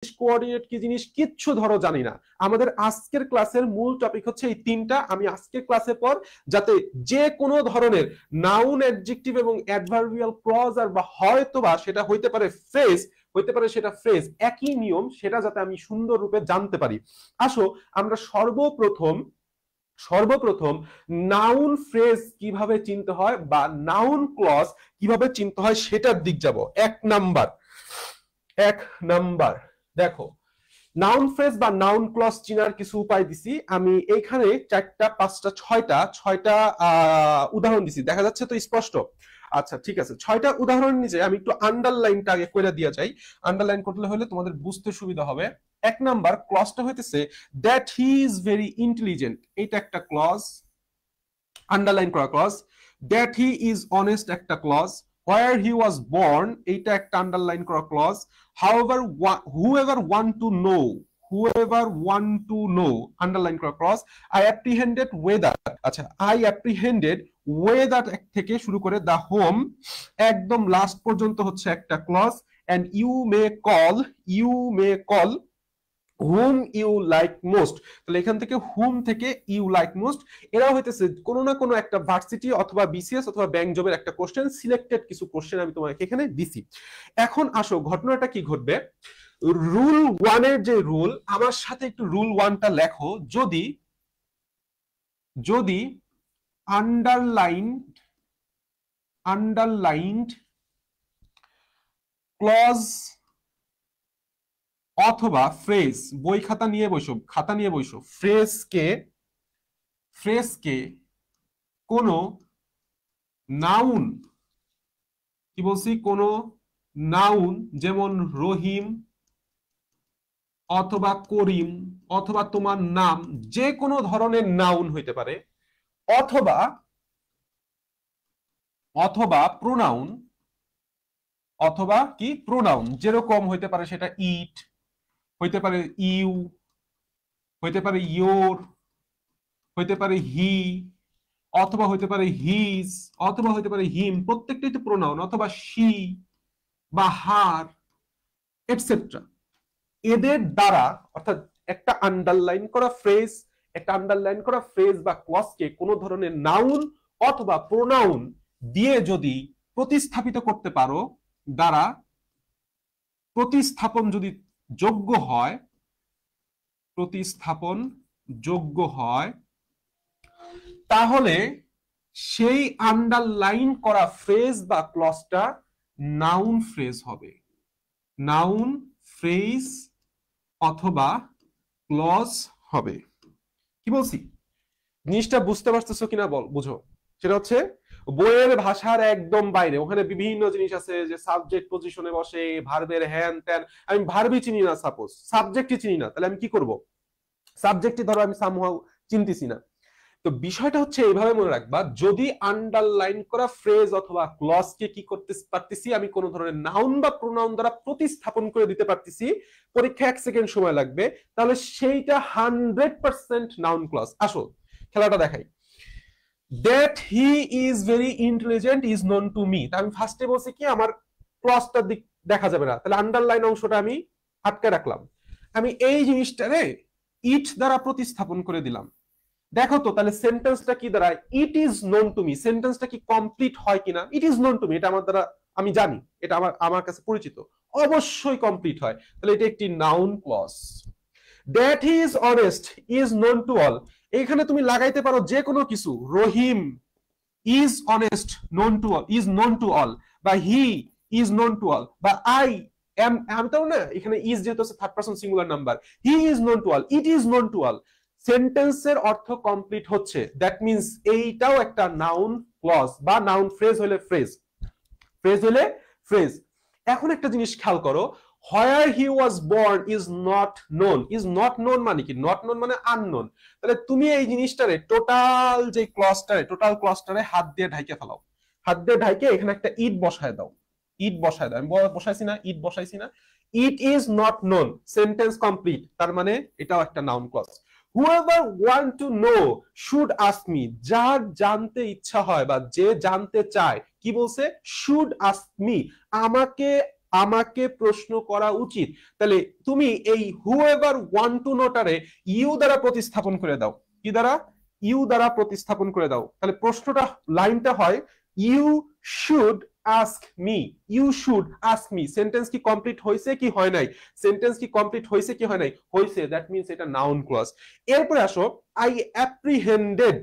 Coordinate কি জিনিস কিচ্ছু ধরো জানি না। আমাদের আজকের ক্লাসের মূল টপিক হচ্ছে এই তিনটা। আমি আজকের ক্লাসের পর যাতে যে কোনো ধরনের নাউন, অ্যাডজেক্টিভ এবং অ্যাডভার্বিয়াল ক্লজ আর বা হয়তোবা সেটা হইতে পারে ফ্রেজ, হইতে পারে সেটা ফ্রেজ, একই নিয়ম, সেটা যাতে আমি সুন্দর রূপে জানতে পারি। আসো আমরা সর্বপ্রথম নাউন ফ্রেজ কিভাবে চিনতে হয় বা নাউন ক্লজ কিভাবে চিনতে হয় সেটার দিক যাব। এক নাম্বার দেখো, নাউন ফ্রেজ বা নাউন ক্লজ চিনার কিছু উপায় দিছি আমি এইখানে। 4টা 5টা 6টা উদাহরণ দিছি, দেখা যাচ্ছে তো স্পষ্ট? আচ্ছা ঠিক আছে, 6টা উদাহরণ নিচে আমি একটু আন্ডারলাইনটা আগে করে দিয়ে যাই। আন্ডারলাইন করলে হলে তোমাদের বুঝতে সুবিধা হবে। 1 নাম্বার ক্লজটা হইতেছে that he is very intelligent, এটা একটা ক্লজ, আন্ডারলাইন করা clause. That he is honest একটা clause. Where he was born, এইটা একটা আন্ডারলাইন করা clause. However whoever want to know, whoever want to know, underline করা ক্লজ। আই অ্যাপ্রিহেন্ডেড ওয়েদার, আচ্ছা I apprehended whether থেকে শুরু করে দা হোম একদম লাস্ট পর্যন্ত হচ্ছে একটা clause. And you may call whom you like most, তাহলে এখান থেকে হুম থেকে ইউ লাইক মোস্ট, এরা হইতেছে কোনো না কোনো একটা ভার্সিটি অথবা বিসিএস অথবা ব্যাংক জবের একটা কোশ্চেন, সিলেক্টেড কিছু কোশ্চেন আমি তোমাকে এখানে দিছি। এখন আসো ঘটনাটা কি ঘটবে। রুল 1 এর যে রুল, আমার সাথে একটু রুল 1টা লেখো। যদি যদি আন্ডারলাইনড ক্লজ অথবা ফ্রেজ, বই খাতা নিয়ে বসো, ফ্রেজকে কোনো নাউন, কি বলছি, কোনো নাউন যেমন রহিম অথবা করিম অথবা তোমার নাম, যে কোনো ধরনের নাউন হইতে পারে, অথবা প্রোনাউন, অথবা কি প্রোনাউন, যেরকম হইতে পারে সেটা ইট, হইতে পারে ইউ, হইতে পারে ইয়োর, হইতে পারে হি, অথবা হইতে পারে হিজ, অথবা হইতে পারে হিম, প্রত্যেকটাই তো প্রোনাউন, অথবা শি বা হার এটসেট্রা। এদের দ্বারা অর্থাৎ একটা আন্ডারলাইন করা ফ্রেজ বা ক্লজকে কোনো ধরনের নাউন অথবা প্রোনাউন দিয়ে যদি প্রতিস্থাপিত করতে পারো, দ্বারা প্রতিস্থাপন যদি যোগ্য হয়, তাহলে সেই আন্ডারলাইন করা ফ্রেজ বা ক্লজটা নাউন ফ্রেজ হবে। নাউন ফ্রেজ অথবা ক্লজ হবে। কি বলছি জিনিসটা বুঝতে পারতেছো কিনা বুঝো। সেটা হচ্ছে বইয়ের ভাষার একদম বাইরে, ওখানে বিভিন্ন জিনিস আছে যে সাবজেক্ট পজিশনে বসে, ভার্বের হ্যান ত্যান। আমি ভার্বই চিনি না, সাপোজ সাবজেক্টই চিনি না, তাহলে আমি কি করব? সাবজেক্টই ধরো আমি সামহাউ চিনতেছি না। তো বিষয়টা হচ্ছে এইভাবে মনে রাখবা, যদি আন্ডারলাইন করা ফ্রেজ অথবা ক্লজকে কি করতে পারতেছি, আমি কোন ধরনের নাউন বা প্রোনাউন দ্বারা প্রতিস্থাপন করে দিতে পারতেছি, পরীক্ষা 1 সেকেন্ড সময় লাগবে, তাহলে সেইটা 100% নাউন ক্লজ। আসো খেলাটা দেখাই। That he is very intelligent is known to me, আমি ফার্স্টে বলছি কি আমার ক্লজটার দিক দেখা যাবে না, তাহলে আন্ডারলাইন অংশটা আমি আটকে রাখলাম। আমি এই জিনিসটারে ইট দ্বারা প্রতিস্থাপন করে দিলাম। দেখো তো তাহলে সেন্টেন্সটা কি দাঁড়ায়, ইট ইজ নোন টু মি। সেন্টেন্সটা কি কমপ্লিট হয় কিনা? ইট ইজ নোন টু মি, এটা আমার দ্বারা আমি জানি, এটা আমার কাছে পরিচিত, অবশ্যই কমপ্লিট হয়, তাহলে এটা একটি noun clause. That he is honest is known to all, এখানে তুমি লাগাইতে পারো যে কোনো কিছু, Rahim is honest known to all, is known to all, বা he is known to all, বা আমি তো না, এখানে ইজ যেহেতু third person singular number, he is known to all, it is known to all, সেন্টেন্সের অর্থ কমপ্লিট হচ্ছে। দ্যাট মিন্স এইটাও একটা নাউন ক্লজ বা নাউন ফ্রেজ হলে ফ্রেজ। এখন একটা জিনিস খেয়াল করো, where he was born is not known মানে কি? নট নোন মানে আননোন। তাহলে তুমি এই জিনিসটারে টোটাল ক্লজটারে হাত দিয়ে ঢাইকে ফেলাও, হাত দিয়ে ঢাইকে এখানে একটা ইট বসায় দাও, আমি বসাইছি না, it is not known, sentence complete, তার মানে এটাও একটা noun clause. whoever want to know should ask me, যার জানতে ইচ্ছা হয় বা যে জানতে চায়, কি বলছে? should ask me, আমাকে আমাকে প্রশ্ন করা উচিত। তাহলে তুমি এই হুএভার ওয়ান্ট টু নোটারে ইউ দ্বারা প্রতিস্থাপন করে দাও। কি দ্বারা? ইউ দ্বারা প্রতিস্থাপন করে দাও। তাহলে প্রশ্নটা, লাইনটা হয় you should ask me, you should ask me. Sentence কি কমপ্লিট হয়েছে কি হয় নাই? সেন্টেন্স কি কমপ্লিট হয়েছে কি হয় নাই? হয়েছে, দ্যাট মিন্স এটা নাউন ক্লজ। এরপরে আসো, I অ্যাপ্রিহেন্ডেড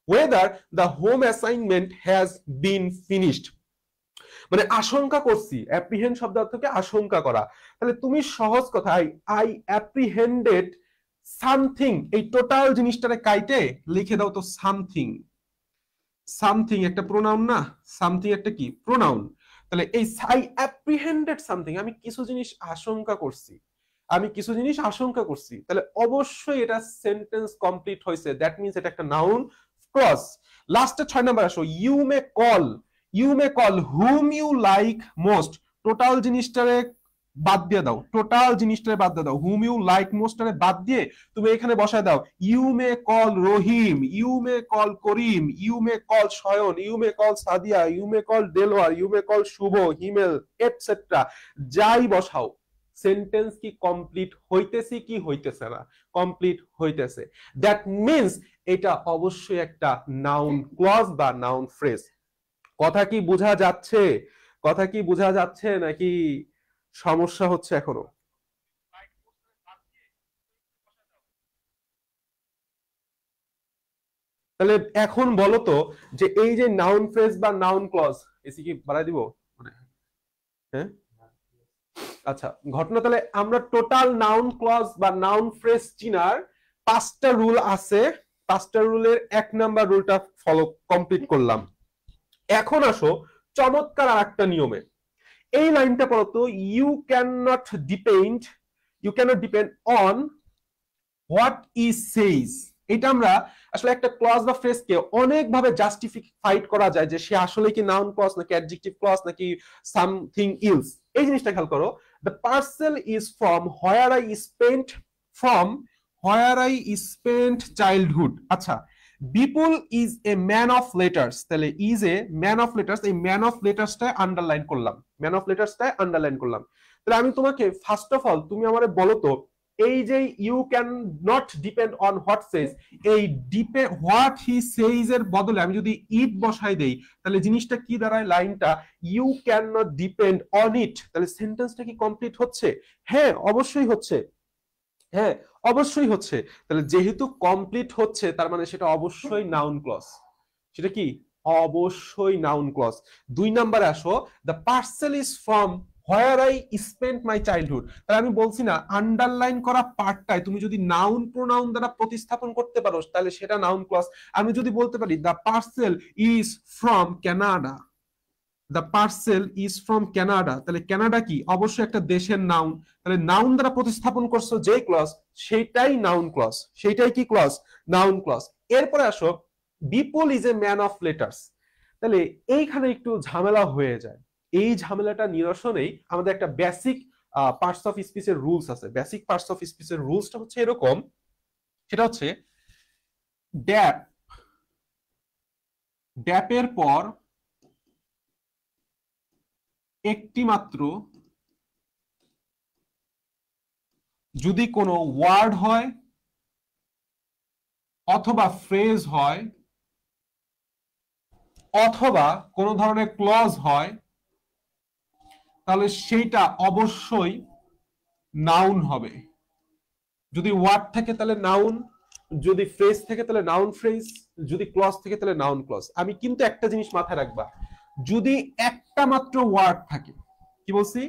whether the home assignment has been finished, মানে আশঙ্কা করছি। অ্যাপ্রিহেন্ড শব্দ অর্থকে আশঙ্কা করা। তাহলে তুমি সহজ কথায় আই অ্যাপ্রিহেন্ডেড সামথিং, এই টোটাল জিনিসটারে কাইটে লিখে দাও তো সামথিং। সামথিং একটা প্রোনাউন না? সামথিং একটা কি প্রোনাউন। তাহলে এই আই অ্যাপ্রিহেন্ডেড সামথিং, আমি কিছু জিনিস আশঙ্কা করছি, আমি কিছু জিনিস আশঙ্কা করছি, তাহলে অবশ্যই এটা সেন্টেন্স কমপ্লিট হয়েছে, দ্যাট মিন্স এটা একটা নাউন ক্লজ। লাস্টে 6 নাম্বার আসো, you may call, you may call whom you like most. Total জিনিসটারে বাদ দিয়ে দাও, টোটাল জিনিসটারে বাদ দিয়ে দাও, হুম ইউ লাইক মোস্টটারে বাদ দিয়ে তুমি এখানে বসায় দাও you may call Rahim, you may call Karim, you may call Shayan, you may call Sadia, you may call Delwar, you may call Shuvo, Himel, etcetera. যাই বসাও, সেন্টেন্স কি কমপ্লিট হইতেছে কি হইতেছে না? কমপ্লিট হইতেছে, দ্যাট মিন্স এটা অবশ্যই একটা নাউন ক্লজ বা নাউন ফ্রেজ। কথা কি বোঝা যাচ্ছে? কথা কি বোঝা যাচ্ছে নাকি সমস্যা হচ্ছে এখনো? তাহলে এখন বলো তো যে এই যে নাউন ফ্রেজ বা নাউন ক্লজ, এসি কি বাড়াই দিব? হ্যাঁ, আচ্ছা ঘটনা, তাহলে আমরা টোটাল নাউন ক্লজ বা নাউন ফ্রেজ চিনার 5টা রুল আছে। 5টা রুলের 1 নাম্বার রুলটা ফলো কমপ্লিট করলাম। এখন আসো চমৎকার আর একটা নিয়মে। এই লাইনটা পড়ো তো, you can not depend, you can not depend on what he says. এটা আমরা আসলে একটা ক্লজ বা ফ্রেজকে অনেক ভাবে জাস্টিফাইড করা যায় যে সে আসলে কি নাউন ক্লজ নাকি অ্যাডজেক্টিভ ক্লজ নাকি সামথিং ইলস। এই জিনিসটা খেয়াল করো, the parcel is from where I spent, from where I spent childhood. আচ্ছা, Bipul is a man of letters, তাহলে is a man of letters, এই ম্যান অফ লেটার্সটা আন্ডারলাইন করলাম, ম্যান অফ লেটার্সটা আন্ডারলাইন করলাম। তাহলে আমি তোমাকে ফার্স্ট অফ অল তুমি আমারে বলো তো, এই যে you can not depend on what says, এই হোয়াট হি সেইজ এর বদলে আমি যদি ইট বসাই দেই, তাহলে জিনিসটা কি দাঁড়ায়? লাইনটা you can not depend on it. তাহলে সেন্টেন্সটা কি কমপ্লিট হচ্ছে? হ্যাঁ অবশ্যই হচ্ছে, হ্যাঁ অবশ্যই হচ্ছে। তাহলে যেহেতু কমপ্লিট হচ্ছে তার মানে সেটা অবশ্যই নাউন ক্লজ। সেটা কি? অবশ্যই নাউন ক্লজ। 2 নাম্বারে আসো, the parcel is from where I spent my childhood. তাহলে আমি বলছি না, আন্ডারলাইন করা পার্টটাই তুমি যদি নাউন প্রোনাউন দ্বারা প্রতিস্থাপন করতে পারো তাহলে সেটা নাউন ক্লজ। আমি যদি বলতে পারি the parcel is from Canada, the parcel is from Canada, তাহলে কানাডা কি? অবশ্যই একটা দেশের নাউন। তাহলে নাউন দ্বারা প্রতিস্থাপন করছো যে ক্লজ, সেটাই নাউন ক্লজ, সেটাই কি ক্লজ? Noun clause. এরপরে আসো, Bipul is a man of letters. তাহলে এইখানে একটু ঝামেলা হয়ে যায়। এই ঝামেলাটা নিরসনেই আমাদের একটা বেসিক পার্টস অফ স্পিচের রুলস আছে। বেসিক পার্টস অফ স্পিচের রুলসটা হচ্ছে এরকম, সেটা হচ্ছে ড্যাপ, ড্যাপের পর একটি মাত্র যদি কোনো ওয়ার্ড হয় অথবা ফ্রেজ হয় অথবা কোনো ধরনের ক্লজ হয়, তাহলে সেইটা অবশ্যই নাউন হবে। যদি ওয়ার্ড থাকে তাহলে নাউন, যদি ফ্রেজ থাকে তাহলে নাউন ফ্রেজ, যদি ক্লজ থাকে তাহলে নাউন ক্লজ। আমি কিন্তু একটা জিনিস মাথায় রাখবা, যদি একটা মাত্র ওয়ার্ড থাকে, কি বলছি?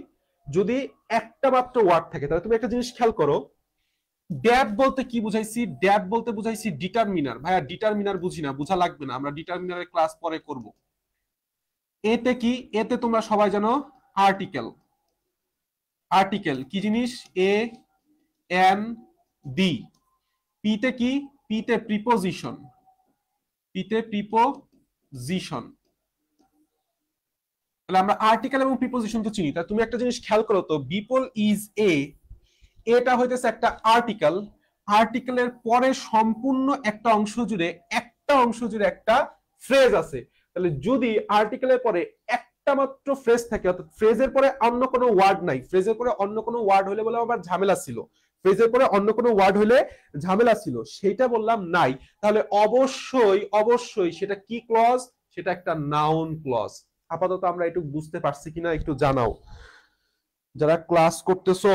যদি একটা মাত্র ওয়ার্ড থাকে, তাহলে তুমি একটা জিনিস খেয়াল করো, ড্যাব বলতে কি বুঝাইছি? ড্যাব বলতে বুঝাইছি ডিটারমিনার। ভাইয়া ডিটারমিনার বুঝি না, বুঝা লাগবে না, আমরা ডিটারমিনারের ক্লাস পরে করব। এতে কি? এতে তোমরা সবাই জানো আর্টিকেল। আর্টিকেল কি জিনিস? A N D. পিতে কি? পিতে প্রিপোজিশন, পিতে প্রিপোজিশন। তাহলে আমরা আর্টিকেল এবং প্রিপোজিশন তো চিনি। তাহলে তুমি একটা জিনিস খেয়াল করো তো, বিপুল ইজ এ, এটা হইতেছে একটা আর্টিকেল। আর্টিকেলের পরে সম্পূর্ণ একটা অংশ জুড়ে একটা ফ্রেজ আছে। তাহলে যদি আর্টিকেলের পরে একটা একটা মাত্র ফ্রেজ থাকে, অর্থাৎ ফ্রেজের পরে অন্য কোনো ওয়ার্ড নাই, ফ্রেজের পরে অন্য কোনো ওয়ার্ড হলে বলে আবার ঝামেলা ছিল, ফ্রেজের পরে অন্য কোনো ওয়ার্ড হলে ঝামেলা ছিল, সেটা বললাম নাই, তাহলে অবশ্যই অবশ্যই সেটা কি ক্লজ, সেটা একটা নাউন ক্লজ। আপাতত আমরা একটু বুঝতে পারছি কিনা একটু জানাও, যারা ক্লাস করতেছো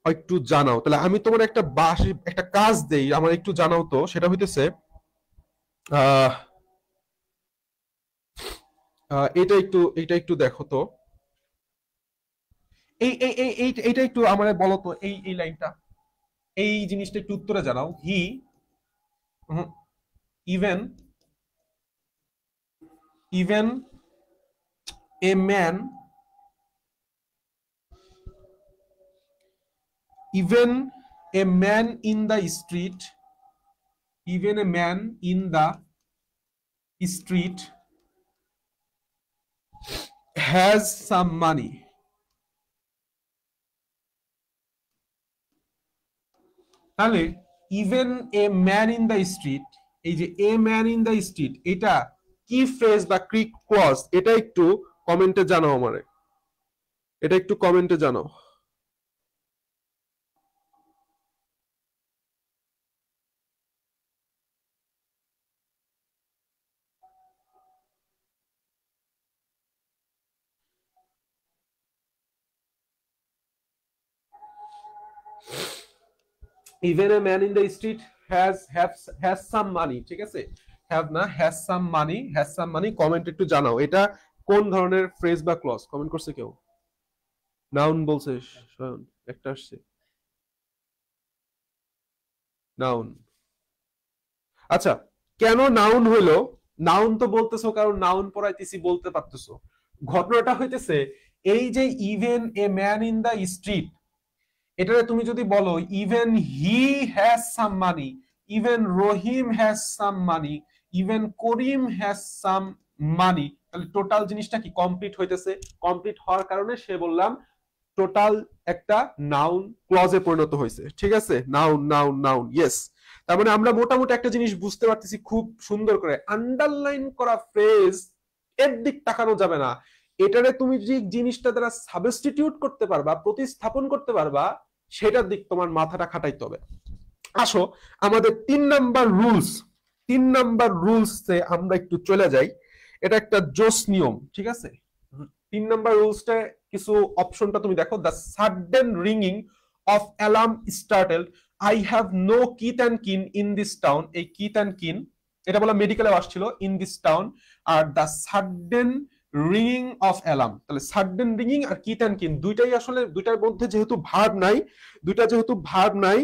একটু জানাও। তাহলে আমি তোমার একটা কাজ দেই, আমার একটু জানাও তো, সেটা হইতেছে এটা একটু দেখো তো, এইটা একটু আমার বলো তো, এই লাইনটা, এই জিনিসটা একটু উত্তরে জানাও। হি even even a man even a man in the street even a man in the street has some money। তাহলে even a man in the street, এই যে এ ম্যান ইন দ্য স্ট্রিট, এটা কি ফ্রেজ বা কি ক্লজ, এটা একটু কমেন্টে জানাও আমারে, এটা একটু কমেন্টে জানাও। Even a man in the street has some money, ঠিক আছে, হ্যাভ না, হ্যাজ সাম মানি, কমেন্ট একটু জানাও এটা কোন ধরনের ফ্রেজ বা ক্লজ। কমেন্ট করছে কেউ? নাউন বলছে স্বয়ন, একটা আসছে নাউন। আচ্ছা, কেন নাউন হইলো? নাউন তো বলতেছো কারণ নাউন পড়াইতেছি বলতে পারতেছো। ঘটনাটা হইতেছে এই যে even a man in the street, এটারে তুমি যদি বলো even he has some money, even Rahim has some money, even Karim has some money, তাহলে টোটাল জিনিসটা কি কমপ্লিট হইতেছে। কমপ্লিট হওয়ার কারণে সে বললাম টোটাল একটা নাউন ক্লজে পরিণত হয়েছে, ঠিক আছে, নাউন নাউন নাউন, ইয়েস। তার মানে আমরা মোটামুটি একটা জিনিস বুঝতে পারতেছি খুব সুন্দর করে, আন্ডারলাইন করা ফ্রেজ এর দিক তাকানো যাবে না, এটারে তুমি যে জিনিসটা দ্বারা সাবস্টিটিউট করতে পারবা, প্রতিস্থাপন করতে পারবা, সেটার দিক তোমার মাথাটা খাটাইতে হবে। আসো আমাদের 3 নাম্বার রুলসে আমরা একটু চলে যাই, এটা একটা জোস নিয়ম, ঠিক আছে। 3 নাম্বার রুলসটা কিছু অপশনটা তুমি দেখো, দ্য সাডেন রিংিং of alarm startled, I have no kith and kin in this town, এই কিথ অ্যান্ড কিন এটা বলা মেডিকেলে আসছিল, ইন দিস টাউন, আর দ্য সাডেন রিংিং অফ অ্যালার্ম, তাহলে সাডেন রিংিং আর কিথ অ্যান্ড কিন দুইটাই আসলে, দুইটার মধ্যে যেহেতু ভার্ব নাই,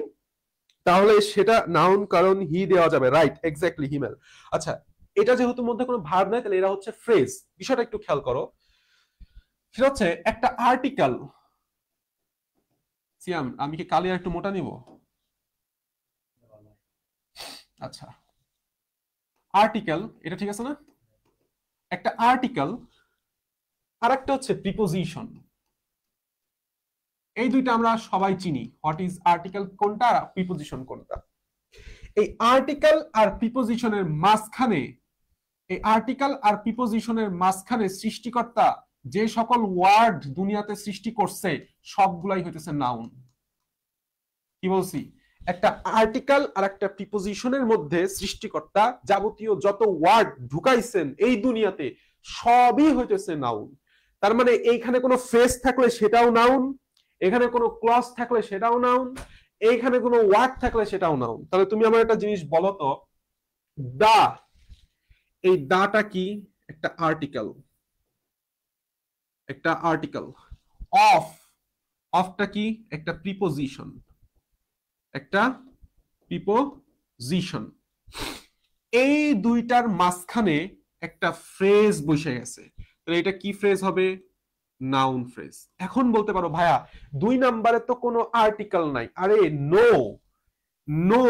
তাহলে সেটা নাউন, কারণ হি দেওয়া যাবে, রাইট, এক্স্যাক্টলি, হিমেল। আচ্ছা, এটা যেহেতু মধ্যে কোনো ভার্ব নাই, তাহলে এরা হচ্ছে ফ্রেজ। বিষয়টা একটু খেয়াল করো, সেটা হচ্ছে একটা আর্টিকেল। সিয়াম, আমি কি কালি আর একটু মোটা নিব? আচ্ছা, আর্টিকেল, এটা ঠিক আছে না? একটা আর্টিকেল আর একটা হচ্ছে প্রিপোজিশন, এই দুইটা আমরা সবাই চিনি, হোয়াট ইজ আর্টিকেল কোনটা, প্রিপোজিশন কোনটা। এই আর্টিকেল আর প্রিপোজিশনের মাঝখানে, এই আর্টিকেল আর প্রিপোজিশনের মাঝখানে সৃষ্টিকর্তা যে সকল ওয়ার্ড দুনিয়াতে সৃষ্টি করছে সবগুলাই হইতেছে নাউন। কি বলছি? একটা আর্টিকেল আর একটা প্রিপোজিশনের মধ্যে সৃষ্টিকর্তা যাবতীয় যত ওয়ার্ড ঢুকাইছেন এই দুনিয়াতে সবই হইতেছে নাউন। তার মানে এইখানে কোনো ফ্রেজ থাকলে সেটাও নাউন, এখানে কোনো ক্লজ থাকলে সেটাও নাউন, এইখানে কোনো ওয়ার্ড থাকলে সেটাও নাউন। তাহলে তুমি আমার একটা জিনিস বলো তো, দা, এই দাটা কি? একটা আর্টিকেল, একটা আর্টিকেল। অফ, অফটা কি? একটা প্রিপোজিশন, একটা প্রিপোজিশন। এই দুইটার মাঝখানে একটা ফ্রেজ বসে গেছে, তাহলে এটা কি ফ্রেজ হবে? Noun phrase. এখন বলতে পারো ভাইয়া 2 নাম্বারে তো কোনো আর্টিকেল নাই। আরে নো, নো,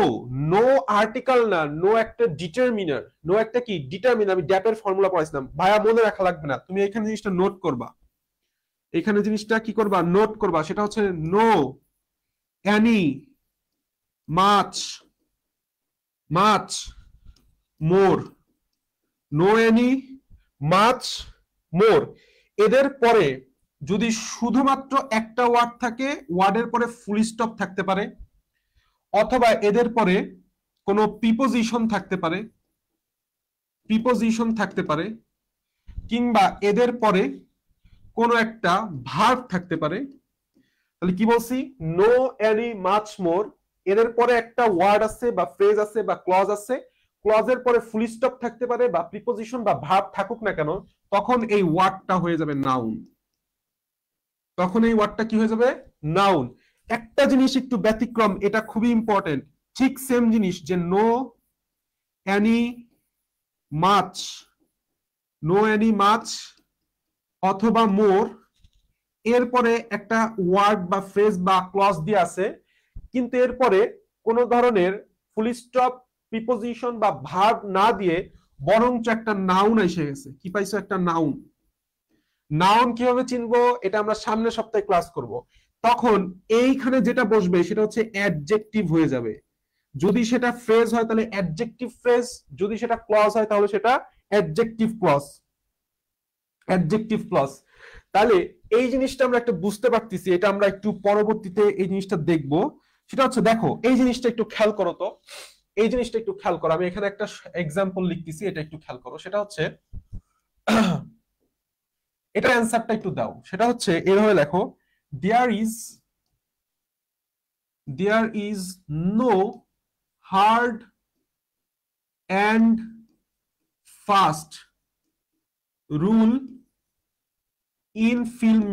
নো আর্টিকেল না, নো একটা ডিটারমিনার, নো একটা কি ডিটারমিনার। আমি ড্যাপের ফর্মুলা পড়াইছিলাম ভাইয়া, মনে রাখা লাগবে না, তুমি এখানে জিনিসটা নোট করবা, এখানে জিনিসটা কি করবা? নোট করবা। সেটা হচ্ছে নো অ্যানি মাছ, মাছ মোর, নো অ্যানি মাছ মোর। এদের পরে যদি শুধুমাত্র একটা ওয়ার্ড থাকে, ওয়ার্ডের পরে ফুল স্টপ থাকতে পারে, অথবা এদের পরে কোনো প্রিপোজিশন থাকতে পারে, কিংবা এদের পরে কোনো একটা ভার্ব থাকতে পারে, তাহলে কি বলছি, নো এনি মাচ মোর, এদের পরে একটা ওয়ার্ড আছে বা ফ্রেজ আছে বা ক্লজ আছে, ক্লজের পরে ফুল স্টপ থাকতে পারে বা প্রিপোজিশন বা ভার্ব থাকুক না কেন, তখন এই ওয়ার্ডটা হয়ে যাবে নাউন। তখন এই ওয়ার্ডটা কি হয়ে যাবে, নাউন। একটা জিনিস একটু ব্যতিক্রম, এটা খুবই ইম্পর্টেন্ট, ঠিক সেম জিনিস, যে নো এনি মাচ, অথবা মোর, এরপরে একটা ওয়ার্ড বা ফ্রেজ বা ক্লজ দিয়ে আছে, কিন্তু এরপরে কোন ধরনের ফুল স্টপ, প্রিপোজিশন বা ভার্ব না দিয়ে বরঞ্চ একটা নাউন এসে গেছে। কি পাইছো, একটা নাউন। নাউন কিভাবে চিনবো, এটা আমরা সামনের সপ্তাহে ক্লাস করব। তখন এইখানে যেটা বসবে সেটা হচ্ছে অ্যাডজেক্টিভ হয়ে যাবে। যদি সেটা ফ্রেজ হয় তাহলে অ্যাডজেক্টিভ ফ্রেজ, যদি সেটা ক্লজ হয় তাহলে সেটা অ্যাডজেক্টিভ ক্লজ। তাহলে এই জিনিসটা আমরা একটা বুঝতে পারতেছি, এটা আমরা একটু পরবর্তীতে এই জিনিসটা দেখব। সেটা হচ্ছে, দেখো এই জিনিসটা একটু খেয়াল করো তো, এই জিনিসটা একটু খেয়াল করো, আমি এখানে একটা এক্সাম্পল লিখতেছি, এটা একটু খেয়াল করো। সেটা হচ্ছে, এটা অ্যান্সারটা একটু দাও। সেটা হচ্ছে এভাবে লেখো, there is no hard and fast rule in film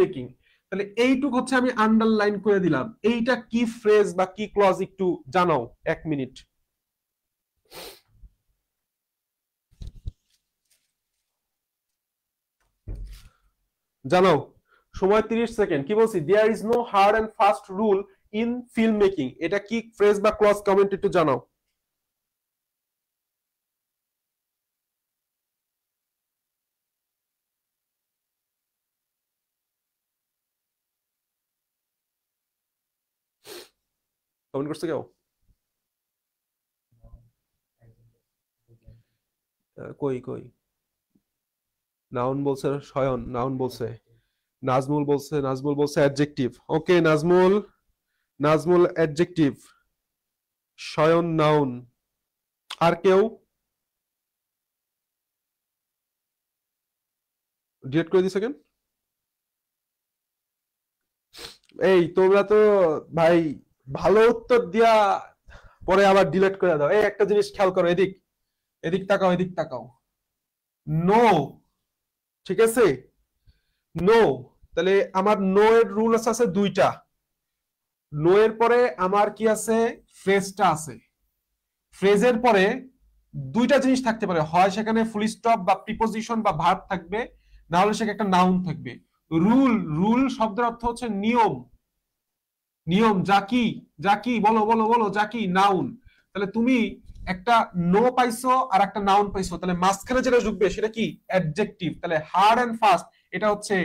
making. তাহলে এইটুক হচ্ছে আমি আন্ডারলাইন করে দিলাম। এইটা কি ফ্রেজ বা কি ক্লজ একটু জানাও, 1 মিনিট। জানাও, সময় 30 সেকেন্ড। কি বলছি, there is no hard and fast rule in film making, এটা কি ফ্রেজ বা ক্লজ, কমেন্ট একটু জানাও। কমেন্ট করছে কেউ? কই নাউন বলছে শয়ন, নাউন বলছে নাজমুল, বলছে অ্যাডজেক্টিভ। ওকে নাজমুল অ্যাডজেক্টিভ, শয়ন নাউন। আর কেউ? ডিলেট করে দিছে কেন? এই তোমরা তো ভাই ভালো উত্তর দিয়া পরে আবার ডিলেট করে দাও। এই একটা জিনিস খেয়াল করো, এদিক তাকাও। নো, ঠিক আছে, নো। তাহলে আমার নো এর রুল আছে দুইটা। নো এর পরে আমার কি আছে, ফ্রেজটা আছে। ফ্রেজের পরে দুইটা জিনিস থাকতে পারে, হয় সেখানে ফুল স্টপ বা প্রিপোজিশন বা ভার্ব থাকবে, না হলে সেখানে একটা নাউন থাকবে। রুল শব্দের অর্থ হচ্ছে নিয়ম। যা কি বলো যা কি, নাউন। তাহলে তুমি একটা নো পাইছো আর একটা নাউন পাইছো, তাহলে মাঝখানে যেটা ঢুকবে সেটা কি, অ্যাডজেক্টিভ। তাহলে হার্ড এন্ড ফাস্ট, এটা হচ্ছে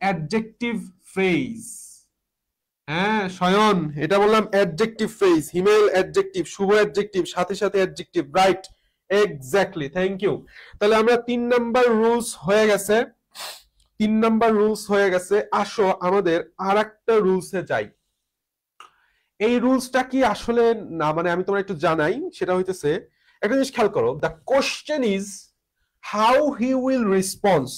অ্যাডজেক্টিভ ফ্রেজ। হ্যাঁ শয়ন, এটা বললাম adjective phrase, Himel adjective, Shuvo adjective, সাথে সাথে adjective, right, exactly, thank you. তাহলে আমরা 3 নাম্বার রুলস হয়ে গেছে। আসো আমাদের আরেকটা রুলসে যাই। এই রুলসটা কি আসলে না, মানে আমি তোমার একটু জানাই। সেটা হইতেছে, একটা জিনিস খেয়াল করো, the question is how he will response.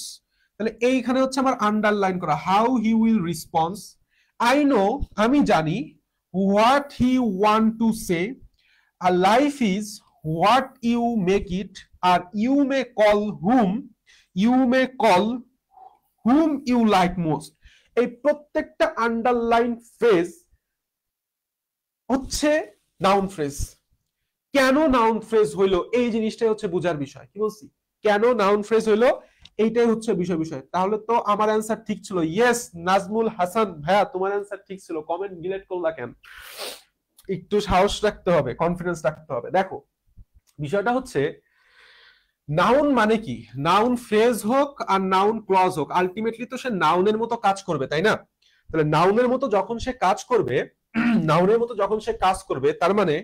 তাহলে এইখানে হচ্ছে আমার আন্ডারলাইন করা, how he will response. I know, আমি জানি, what he want to say, a life is what you make it, R you may call whom you like most। এই প্রত্যেকটা underline phrase হচ্ছে নাউন ফ্রেজ। কেন noun phrase হইলো, এই জিনিসটাই হচ্ছে বোঝার বিষয়। কি বলছি, কেন নাউন ফ্রেজ হইলো, এইটাই হচ্ছে বিষয়। তাহলে তো আমার অ্যান্সার ঠিক ছিল। ইয়েস নাজমুল হাসান ভাইয়া, তোমার অ্যান্সার ঠিক ছিল। কমেন্ট ডিলিট করলা কেন? একটু সাহস রাখতে হবে, কনফিডেন্স রাখতে হবে। দেখো বিষয়টা হচ্ছে, নাউন মানে কি, নাউন ফ্রেজ হোক আর নাউন ক্লজ হোক, আলটিমেটলি তো সে নাউনের মতো কাজ করবে, তাই না? তাহলে নাউনের মতো যখন সে কাজ করবে, নাউনের মতো যখন সে কাজ করবে, তার মানে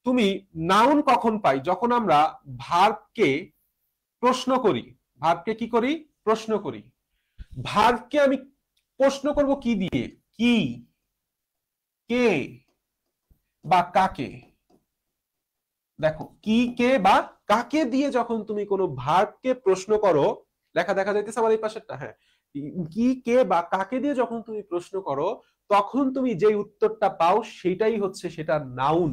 তুমি নাউন কখন পাই? যখন আমরা ভার্বকে প্রশ্ন করি। ভার্বকে কি করি? প্রশ্ন করি। ভার্বকে আমি প্রশ্ন করব কি দিয়ে? কি, কে বা কাকে। দেখো, কি, কে বা কাকে দিয়ে যখন তুমি কোনো ভার্বকে প্রশ্ন করো, লেখা দেখা যাইতেছে আমার এই পাশেরটা, হ্যাঁ, কি, কে বা কাকে দিয়ে যখন তুমি প্রশ্ন করো, তখন তুমি যে উত্তরটা পাও সেটাই হচ্ছে সেটা নাউন।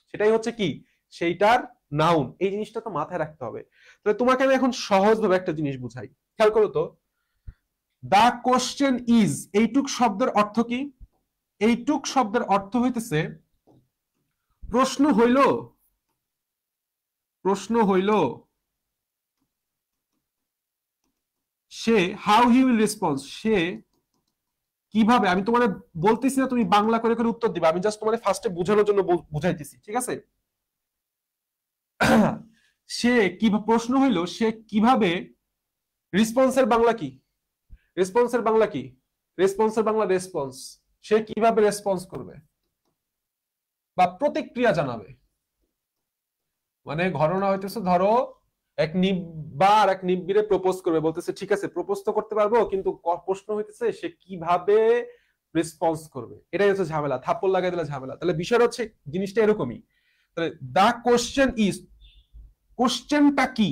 সেটাই হচ্ছে কি? সেইটার নাউন। এই জিনিসটা তো মাথায় রাখতে হবে। তাহলে তোমাকে আমি এখন সহজভাবে একটা জিনিস বুঝাই, খেয়াল করো তো। দা কোশ্চেন ইজ, এইটুক শব্দের অর্থ কি? এইটুক শব্দের অর্থ হইতেছে প্রশ্ন হইল, প্রশ্ন হইল সে, হাউ হি উইল রেসপন্স, সে কিভাবে। আমি তোমার বলতেছি না তুমি বাংলা করে করে উত্তর দিবা, আমি জাস্ট তোমার ফার্স্টে বোঝানোর জন্য বুঝাইতেছি, ঠিক আছে? সে কি, প্রশ্ন হইল সে কিভাবে, রেসপন্সের বাংলা কি? রেসপন্সের বাংলা কি? রেসপন্সের বাংলা রেসপন্স। সে কিভাবে রেসপন্স করবে বা প্রতিক্রিয়া জানাবে। মানে ঘটনা হইতেছে, ধরো এক নিব্বা আর এক নিব্বিরে প্রপোজ করবে, বলতেছে ঠিক আছে প্রপোজ তো করতে পারবো, কিন্তু প্রশ্ন হইতেছে সে কিভাবে রেসপন্স করবে। এটাই হচ্ছে ঝামেলা, থাপ্পড় লাগাই দিলে ঝামেলা। তাহলে বিষয়টা হচ্ছে জিনিসটা এরকমই। তাহলে দা কোশ্চেন ইজ, কোশ্চেনটা কি?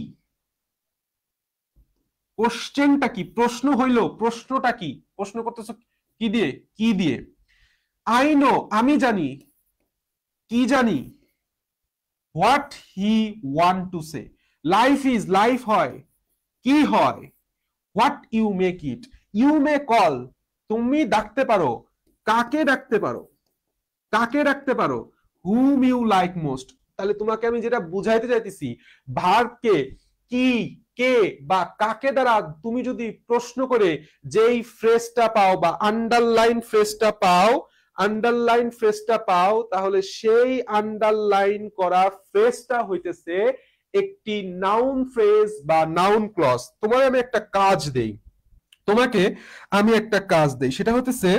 কোশ্চেনটা কি? প্রশ্ন হইল, প্রশ্নটা কি? প্রশ্ন করতেছ কি দিয়ে? কি দিয়ে? আই নো, আমি জানি। কি জানি? What he want to say. Life is, life হয়। কি হয়? What you make it. You may call, তুমি ডাকতে পারো। কাকে ডাকতে পারো? কাকে ডাকতে পারো? Whom you like most. তাহলে তোমাকে আমি যেটা বুঝাইতে চাইতেছি, ভার্বকে কি, কে বা কাকে দ্বারা তুমি যদি প্রশ্ন করে যেই ফ্রেজটা পাও বা আন্ডারলাইন ফ্রেজটা পাও, আন্ডারলাইন ফ্রেজটা পাও, তাহলে সেই আন্ডারলাইন করা ফ্রেজটা হইতেছে একটি নাউন ফ্রেজ বা নাউন ক্লজ। তোমার আমি একটা কাজ দেই, তোমাকে আমি একটা কাজ দেই, সেটা হতেছে,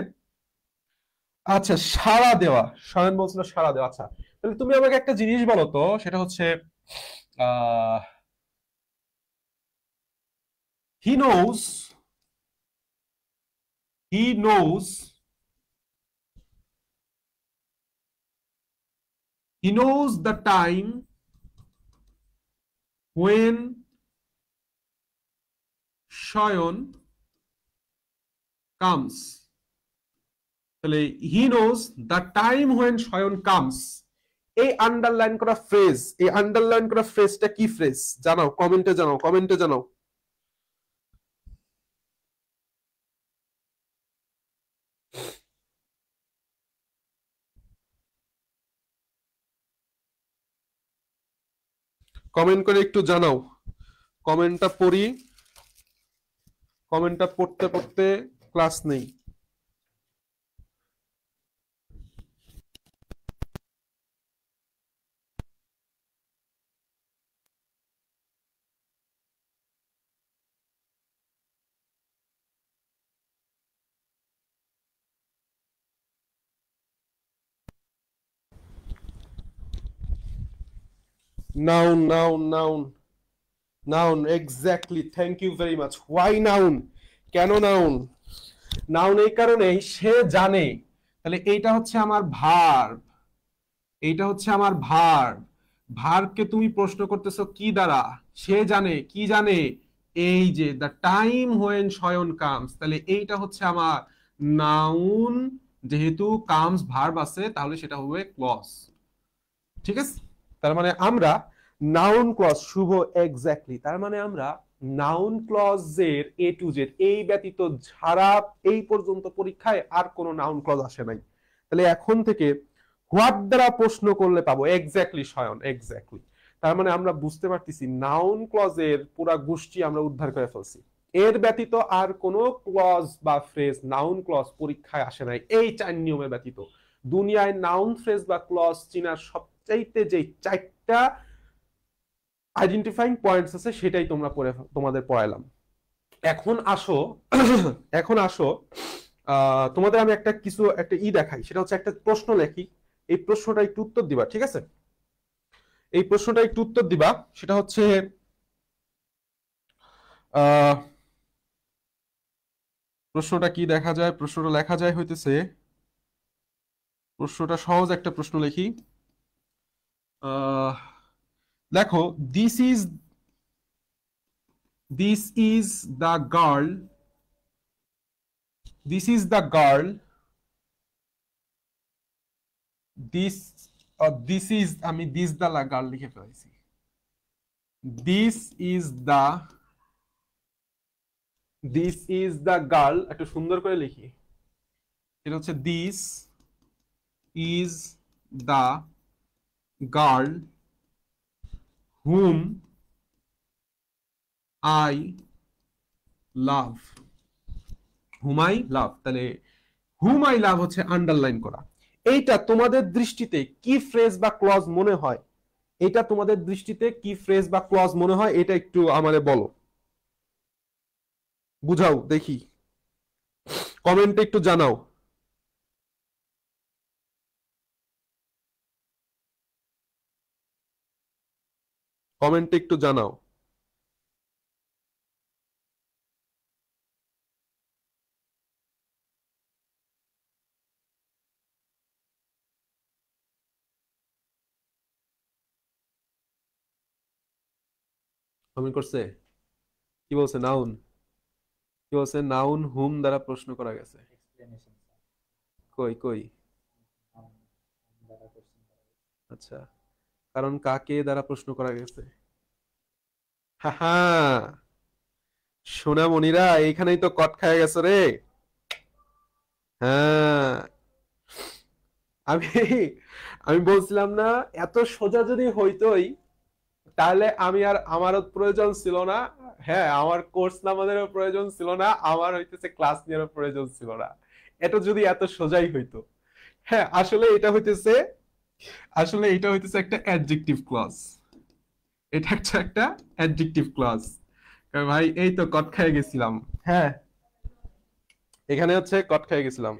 আচ্ছা, সাড়া দেওয়া। শয়ন বলছিল সাড়া দেওয়া। আচ্ছা, তাহলে তুমি আমাকে একটা জিনিস বলো তো, সেটা হচ্ছে ah he knows, he knows, he knows the time when Shayan comes. তাহলে he knows the time when Shayan comes, এই আন্ডারলাইন করা ফ্রেজ, এই আন্ডারলাইন করা ফ্রেজটা কি ফ্রেজ? জানাও, কমেন্টে জানাও, কমেন্টে জানাও। কমেন্ট করে একটু জানাও। কমেন্টটা পড়ি, কমেন্টটা পড়তে পড়তে ক্লাস নেই। Noun, noun, noun, noun, exactly, thank you very much. Why noun? কেন নাউন? নাউন এই কারণেই, সে জানে। তাহলে এইটা হচ্ছে আমার ভার্ব, এইটা হচ্ছে আমার ভার্ব। ভার্বকে তুমি প্রশ্ন করতেছো কি দ্বারা? সে জানে। কি জানে? এই যে the time when Shayan comes, তাহলে এইটা হচ্ছে আমার নাউন। যেহেতু কামস ভার্ব আছে, তাহলে সেটা হবে ক্লজ। ঠিক আছে? তার মানে আমরা নাউন ক্লজ, শুভ, এক্স্যাক্টলি, তার মানে আমরা নাউন ক্লজের এ টু জেড এই ব্যতীত ছাড়া এই পর্যন্ত পরীক্ষায় আর কোনো নাউন ক্লজ আসে নাই। তাহলে এখন থেকে হোয়াট দ্বারা প্রশ্ন করলে পাবো এক্স্যাক্টলি শয়ন, এক্স্যাক্টলি। তার মানে আমরা বুঝতে পারতেছি নাউন ক্লজের পুরা গোষ্ঠী আমরা উদ্ধার করে ফেলছি। এর ব্যতীত আর কোনো ক্লজ বা ফ্রেজ, নাউন ক্লজ পরীক্ষায় আসে নাই এই চার নিয়মের ব্যতীত। দুনিয়ায় নাউন ফ্রেজ বা ক্লজ চিনার সবচাইতে যে চারটা আইডেন্টিফাইং পয়েন্টস আছে সেটাই তোমাদের পড়াইলাম। এখন আসো, এখন আসো তোমাদের আমি একটা দেখাই, সেটা হচ্ছে একটা প্রশ্ন লেখি, এই প্রশ্নটা একটু উত্তর দিবা, ঠিক আছে? এই প্রশ্নটা একটু উত্তর দিবা, সেটা হচ্ছে আহ প্রশ্নটা কি দেখা যায়, প্রশ্নটা লেখা যায় হইতেছে, প্রশ্নটা সহজ একটা প্রশ্ন লিখি। আহ দেখো, this is the girl, this is the girl, this this is, আমি দিস দ্য গার্ল লিখে ফেলাইছি। This is the, this is the girl, একটু সুন্দর করে লিখি। এটা হচ্ছে this is the girl whom I love, hmm I love. তাহলে হুম আই লাভ হচ্ছে আন্ডারলাইন করা। এইটা তোমাদের দৃষ্টিতে কি ফ্রেজ বা ক্লজ মনে হয়? এটা তোমাদের দৃষ্টিতে কি ফ্রেজ বা ক্লজ মনে হয়, এটা একটু আমাদের বলো, বুঝাও দেখি, কমেন্টে একটু জানাও। কমেন্টে একটু জানাও। কমেন্ট করছে? কি বলছে? নাউন, কি বলছে? নাউন হুম দ্বারা প্রশ্ন করা গেছে। কই কই? আচ্ছা, কারণ কাকে দ্বারা প্রশ্ন করা গেছে? হা, সোনামণিরা এইখানেই তো কট খায় গেছে রে। হ্যাঁ, আমি আমি বলছিলাম না, এত সোজা যদি হইতোই তাহলে আমি আর, আমারও প্রয়োজন ছিল না। হ্যাঁ, আমার কোর্স নামানোরও প্রয়োজন ছিল না, আমার হইতেছে ক্লাস নেওয়ারও প্রয়োজন ছিল না। এটা যদি এত সোজাই হইতো। হ্যাঁ, আসলে এটা হইতেছে একটা অ্যাডজেক্টিভ ক্লজ। এটা একটা অ্যাডজেক্টিভ ক্লজ। ভাই এই তো কট খেয়ে গেছিলাম। হ্যাঁ, এখানে হচ্ছে কট খেয়ে গেছিলাম।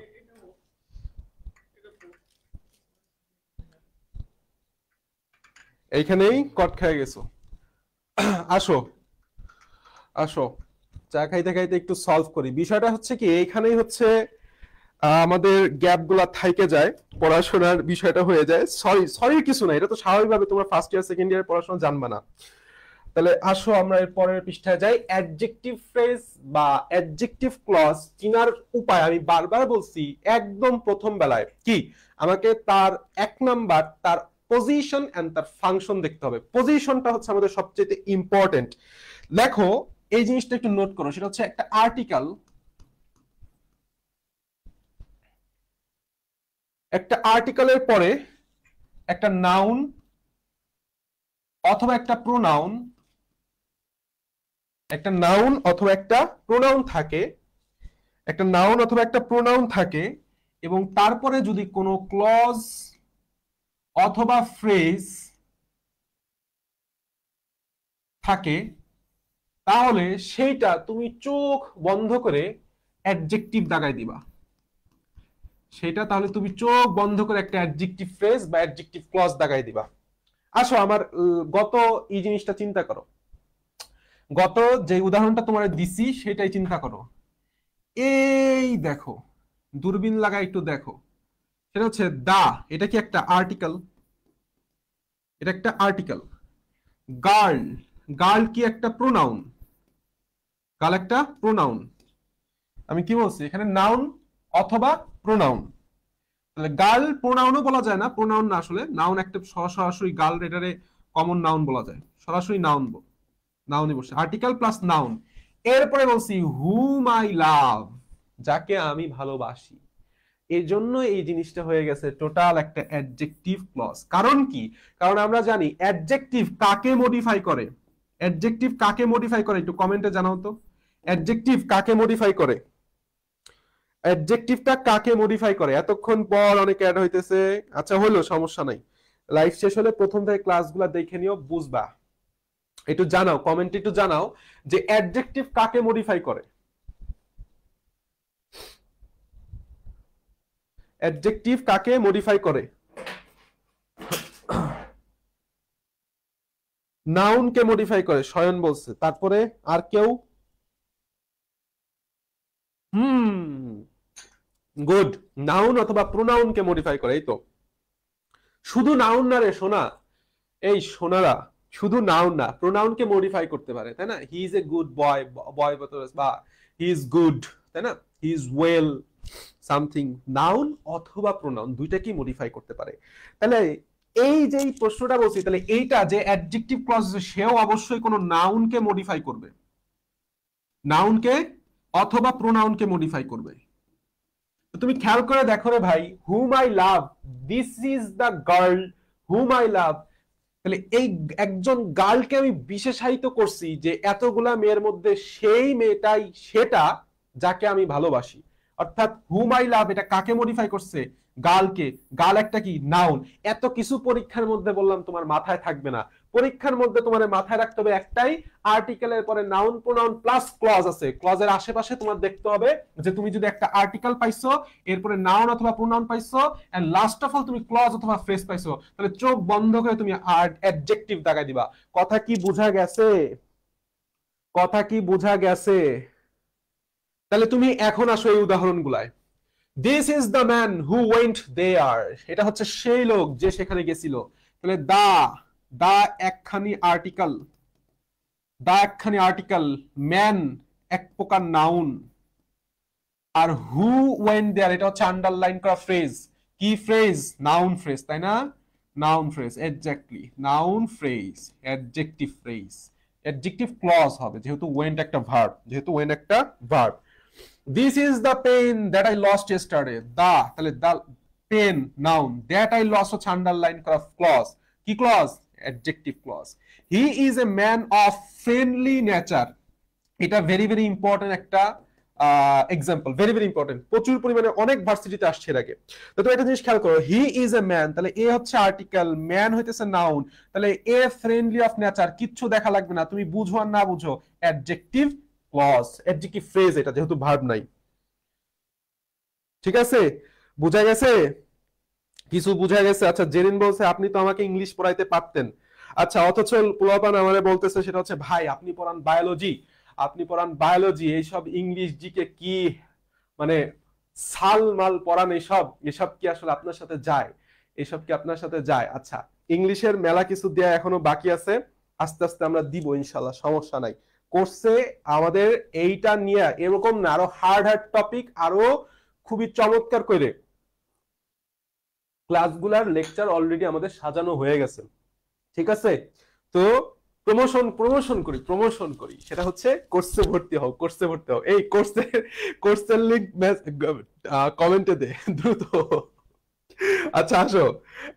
এইখানেই কট খেয়ে গেছো। আসো, আসো, চা খাইতে খাইতে একটু সলভ করি। বিষয়টা হচ্ছে কি, এইখানেই হচ্ছে আমাদের গ্যাপ গুলা থাইকে যায়, পড়াশোনার বিষয়টা হয়ে যায়। সরির কিছু না, এটা তো স্বাভাবিকভাবে তোমরা ফার্স্ট ইয়ার সেকেন্ড ইয়ার পড়াশোনা জানবা না। তাহলে আসো আমরা এর পরের পৃষ্ঠায় যাই। অ্যাডজেক্টিভ ফ্রেজ বা অ্যাডজেক্টিভ ক্লজ চিনার উপায় আমি বারবার বলছি, একদম প্রথম বেলায় কি আমাকে তার এক নাম্বার তার পজিশন এন্ড তার ফাংশন দেখতে হবে। পজিশনটা হচ্ছে আমাদের সবচেয়ে ইম্পর্টেন্ট। দেখো, এই জিনিসটা একটু নোট করো, সেটা হচ্ছে একটা আর্টিকেল, একটা আর্টিকেলের পরে একটা নাউন অথবা একটা প্রোনাউন, একটা নাউন অথবা একটা প্রোনাউন থাকে, একটা নাউন অথবা একটা প্রোনাউন থাকে, এবং তারপরে যদি কোনো ক্লজ অথবা ফ্রেজ থাকে, তাহলে সেইটা তুমি চোখ বন্ধ করে অ্যাডজেক্টিভ দাগায় দিবা। সেটা তাহলে তুমি চোখ বন্ধ করে একটা অ্যাডজেক্টিভ ফ্রেজ বা অ্যাডজেক্টিভ ক্লজ দাগায় দিবা। আসো আমার গত এই জিনিসটা চিন্তা করো, গত যে উদাহরণটা তোমার দিছি সেটাই চিন্তা করো। এই দেখো, দূরবীন লাগা একটু দেখো, সেটা হচ্ছে দা, এটা কি একটা আর্টিকেল? এটা একটা আর্টিকেল। গার্ল, গার্ল কি একটা প্রোনাউন? গার্ল একটা প্রোনাউন। আমি কি বলছি এখানে? নাউন অথবা প্রোনাউন। তাহলে গার্ল প্রোনাউনও বলা যায় না, প্রোনাউন না, আসলে নাউন একটা সরাসরি গার্ল, এটারে কমন নাউন বলা যায়, সরাসরি নাউন, নাউনই বসে, আর্টিকেল প্লাস নাউন। এরপরে বলছি হুম আই লাভ, যাকে আমি ভালোবাসি। এই জন্য এই জিনিসটা হয়ে গেছে টোটাল একটা অ্যাডজেক্টিভ ক্লজ। কারণ কি? কারণ আমরা জানি অ্যাডজেক্টিভ কাকে মডিফাই করে। অ্যাডজেক্টিভ কাকে মডিফাই করে একটু কমেন্টে জানাও তো। অ্যাডজেক্টিভ কাকে মডিফাই করে? অ্যাডজেক্টিভটা কাকে মডিফাই করে? এতক্ষণ পর অনেকে অ্যাড হইতেছে। আচ্ছা হলো, সমস্যা নাই, লাইভ শেষ হলে প্রথম থেকে ক্লাসগুলো দেখে নিও, বুঝবা। একটু জানাও, কমেন্টে একটু জানাও যে অ্যাডজেক্টিভ কাকে মডিফাই করে। অ্যাডজেক্টিভ কাকে মডিফাই করে? নাউন কে মডিফাই করে, শয়ন বলছে। তারপরে আর কেউ? গুড। নাউন অথবা প্রোনাউন কে মডিফাই করে, এই তো। শুধু নাউন না রে সোনা, এই সোনারা, শুধু নাউন না, প্রোনাউন কে মডিফাই করতে পারে, তাই না? হি ইজ এ গুড বয়, বয় বা হি ইজ গুড, তাই না? He is well, something. Noun অথবা প্রোনাউন দুইটাকেই মডিফাই করতে পারে। তাহলে এই যে প্রশ্নটা বলছি, তাহলে এইটা যে অ্যাডজেক্টিভ ক্লজ সেও অবশ্যই কোনো নাউনকে মডিফাই করবে, নাউনকে অথবা প্রোনাউনকে মডিফাই করবে। তুমি খেয়াল করে দেখো রে ভাই, whom I love, this is the girl whom I love. তাহলে এই একজন গার্লকে আমি বিশেষায়িত করছি যে এতগুলা মেয়ের মধ্যে সেই মেয়েটাই সেটা যাকে আমি ভালোবাসি। অর্থাৎ হুম আই লাভ এটা কাকে মডিফাই করছে? গার্লকে। গার্ল একটা কি? নাউন। এত কিছু পরীক্ষার মধ্যে বললাম তোমার মাথায় থাকবে না। পরীক্ষার মধ্যে তোমার মাথায় রাখতে হবে একটাই, আর্টিকেলের পরে নাউন প্রোনাউন প্লাস ক্লজ আছে, ক্লজের আশেপাশে তোমার দেখতে হবে যে তুমি যদি একটা আর্টিকেল পাইছো, এরপরে নাউন অথবা প্রোনাউন পাইছো, এন্ড লাস্ট অফ অল তুমি ক্লজ অথবা ফ্রেজ পাইছো, তাহলে চোখ বন্ধ করে তুমি অ্যাডজেক্টিভ দাগাই দিবা। কথা কি বোঝা গেছে? কথা কি বোঝা গেছে? তাহলে তুমি এখন আসো এই উদাহরণগুলায়। This is the man who went there, এটা হচ্ছে সেই লোক যে সেখানে গেছিল। তাহলে দা, দা একখানি আর্টিকেল, দা একখানি আর্টিকেল, ম্যান এক প্রকার noun, R who went there এটা হচ্ছে আন্ডারলাইন করা ফ্রেজ। কি ফ্রেজ? নাউন ফ্রেজ, তাই না? Noun phrase, exactly noun phrase, adjective phrase. Adjective clause হবে যেহেতু ওয়েন্ট একটা ভার্ব, যেহেতু ওয়েন্ট একটা verb. This is the pen that I lost yesterday, the তাহলে the pen noun, that I lost হচ্ছে underline করা ক্লজ। কি clause? Adjective clause. He is a man of friendly nature, এটা very very important একটা example, very very important, প্রচুর পরিমাণে অনেক ভার্সিটিতে আসছে এর আগে। তো একটা জিনিস খেয়াল করো, হি ইজ এ ম্যান, তাহলে এ হচ্ছে আর্টিকেল, ম্যান হইতেছে নাউন, তাহলে এ ফ্রেন্ডলি অফ নেচার, কিচ্ছু দেখা লাগবে না, তুমি বুঝো আর না বুঝো অ্যাডজেক্টিভ ক্লজ, অ্যাডজেক্টিভ ফ্রেজ এটা, যেহেতু ভার্ব নাই। ঠিক আছে? বুঝা গেছে? কিছু বুঝা গেছে? আচ্ছা, জেরিন বলছে আপনি তো আমাকে ইংলিশ পড়াইতে পারতেন। আচ্ছা, অথচ পোলাপান আমারে বলতেছে সেটা হচ্ছে ভাই আপনি পড়ান বায়োলজি, আপনি পড়ান বায়োলজি, এইসব ইংলিশ জিকে কি মানে সাল মাল পড়ান, এসব এসব কি আসলে আপনার সাথে যায়? এসব কি আপনার সাথে যায়? আচ্ছা, ইংলিশের মেলা কিছু দেয়া এখনো বাকি আছে, আস্তে আস্তে আমরা দিব ইনশাল্লাহ, সমস্যা নাই। কোর্সে আমাদের এইটা নিয়ে এরকম না, আরো হার্ড হার্ড টপিক, আরো খুবই চমৎকার করে ক্লাসগুলার লেকচার অলরেডি আমাদের সাজানো হয়ে গেছে। ঠিক আছে? তো প্রমোশন প্রমোশন করি, প্রমোশন করি, সেটা হচ্ছে কোর্সে ভর্তি হও, কোর্সে ভর্তি হও। এই কোর্সের লিংক কমেন্টে দে দ্রুত। আচ্ছা, আসো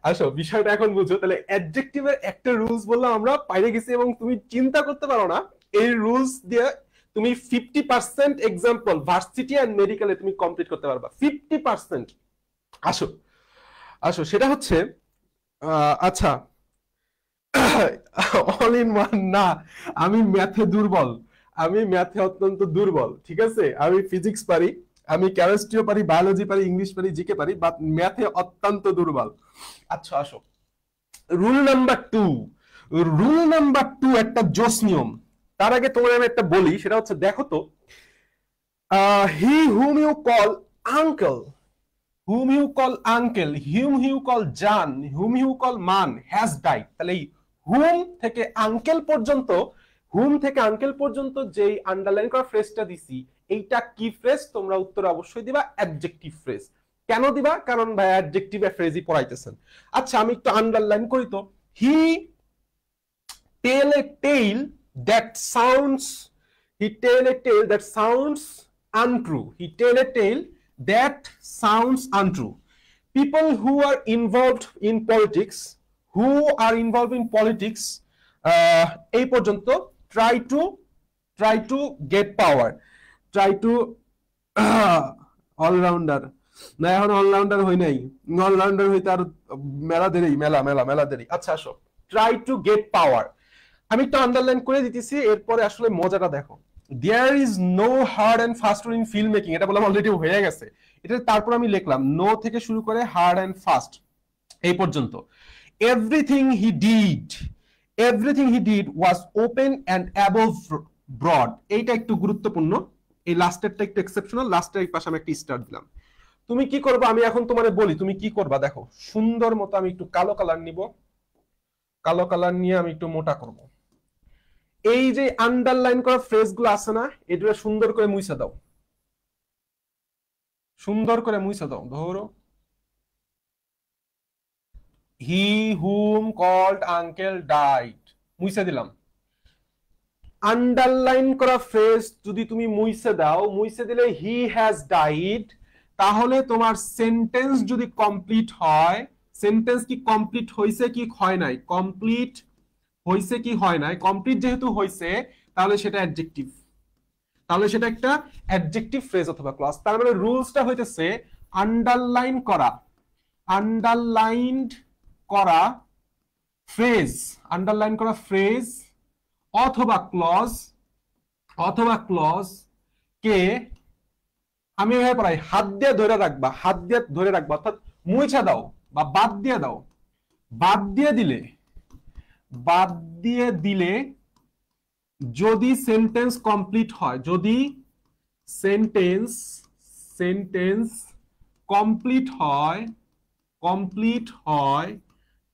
আসো, বিষয়টা এখন বুঝো। তাহলে অ্যাডজেক্টিভের একটা রুলস বললাম আমরা, পাইরে গেছি, এবং তুমি চিন্তা করতে পারো না এই রুলস দিয়ে তুমি 50% এক্সাম্পল ভার্সিটি এন্ড মেডিকেলে তুমি কমপ্লিট করতে পারবা, 50%। আসো আসো, সেটা হচ্ছে আচ্ছা, অল ইন ওয়ান না, আমি ম্যাথে দুর্বল, আমি ম্যাথে অত্যন্ত দুর্বল। ঠিক আছে? আমি ফিজিক্স পারি, আমি কেমিস্ট্রিও পারি, বায়োলজি পারি, ইংলিশ পারি, জিকে পারি, বাট ম্যাথে অত্যন্ত দুর্বল। আচ্ছা, আসো রুল নাম্বার 2। রুল নাম্বার 2 একটা জোস নিয়ম। তার আগে তোমার আমি একটা বলি, সেটা হচ্ছে দেখো তো, he whom you call uncle, whom you call uncle, whom you call John, whom you call man has died। তাহলে এই whom থেকে আঙ্কেল পর্যন্ত, whom থেকে আঙ্কেল পর্যন্ত যেই আন্ডারলাইন করা ফ্রেজটা দিছি, এইটা কি ফ্রেজ? তোমরা উত্তরে অবশ্যই দিবা অ্যাডজেক্টিভ ফ্রেজ। কেন দিবা? কারণ ভাই অ্যাডজেক্টিভ ফ্রেজই পড়াইতেছেন। আচ্ছা, আমি একটু আন্ডারলাইন করি তো। He tell a tell that sounds, he tell a tale that sounds untrue, he tell a tale that sounds untrue. People who are involved in politics, who are involved in politics, এই পর্যন্ত try to get power, try to allrounder না, এখন allrounder হই নাই, allrounder হইতে আর মেলা দেরি, মেলা মেলা মেলা দেরি। আচ্ছা, আসো, try to get power। আমি একটু আন্ডারলাইন করে দিতেছি, এরপরে আসলে মজাটা দেখো। There is no hard and fast rule in film making, এটা বললাম অলরেডি হয়ে গেছে। এটা তারপর আমি লিখলাম নো থেকে শুরু করে হার্ড অ্যান্ড ফাস্ট এই পর্যন্ত। Everything he did was open and above broad, এইটা একটু গুরুত্বপূর্ণ, এই লাস্টেরটা একটু এক্সেপশনাল, লাস্টের পাশে আমি একটা স্টার দিলাম। তুমি কি করবা আমি এখন তোমারে বলি তুমি কি করবা, দেখো সুন্দর মতো আমি একটু কালো কালার নিব, কালো কালার নিয়ে আমি একটু মোটা করব। এই যে আন্ডারলাইন করা ফ্রেজ গুলো আছে না, এটা সুন্দর করে মুছে দাও, সুন্দর করে মুছে দাও। ধরো হি হুম কল্ড আঙ্কেল ডাইড, মুছে দিলাম। আন্ডারলাইন করা ফ্রেজ যদি তুমি মুছে দাও, মুছে দিলে হি হ্যাজ ডাইড, তাহলে তোমার সেন্টেন্স যদি কমপ্লিট হয়, সেন্টেন্স কি কমপ্লিট হয়েছে কি হয় নাই, কমপ্লিট হয়েছে কি হয় নাই, কমপ্লিট যেহেতু হয়েছে তাহলে সেটা অ্যাডজেক্টিভ, তাহলে সেটা একটা অ্যাডজেক্টিভ ফ্রেজ অথবা ক্লজ। তার মানে রুলসটা হইতেছে আন্ডারলাইন করা, আন্ডারলাইনড করা ফ্রেজ, আন্ডারলাইন করা ফ্রেজ অথবা ক্লজ, অথবা ক্লজ কে আমি এভাবে পড়াই, হাত দিয়ে ধরে রাখবা, হাত দিয়ে ধরে রাখবা অর্থাৎ মুছা দাও বা বাদ দিয়ে দাও। বাদ দিয়ে দিলে, বাদ দিয়ে দিলে যদি সেন্টেন্স কমপ্লিট হয়, যদি সেন্টেন্স সেন্টেন্স কমপ্লিট হয়, কমপ্লিট হয়,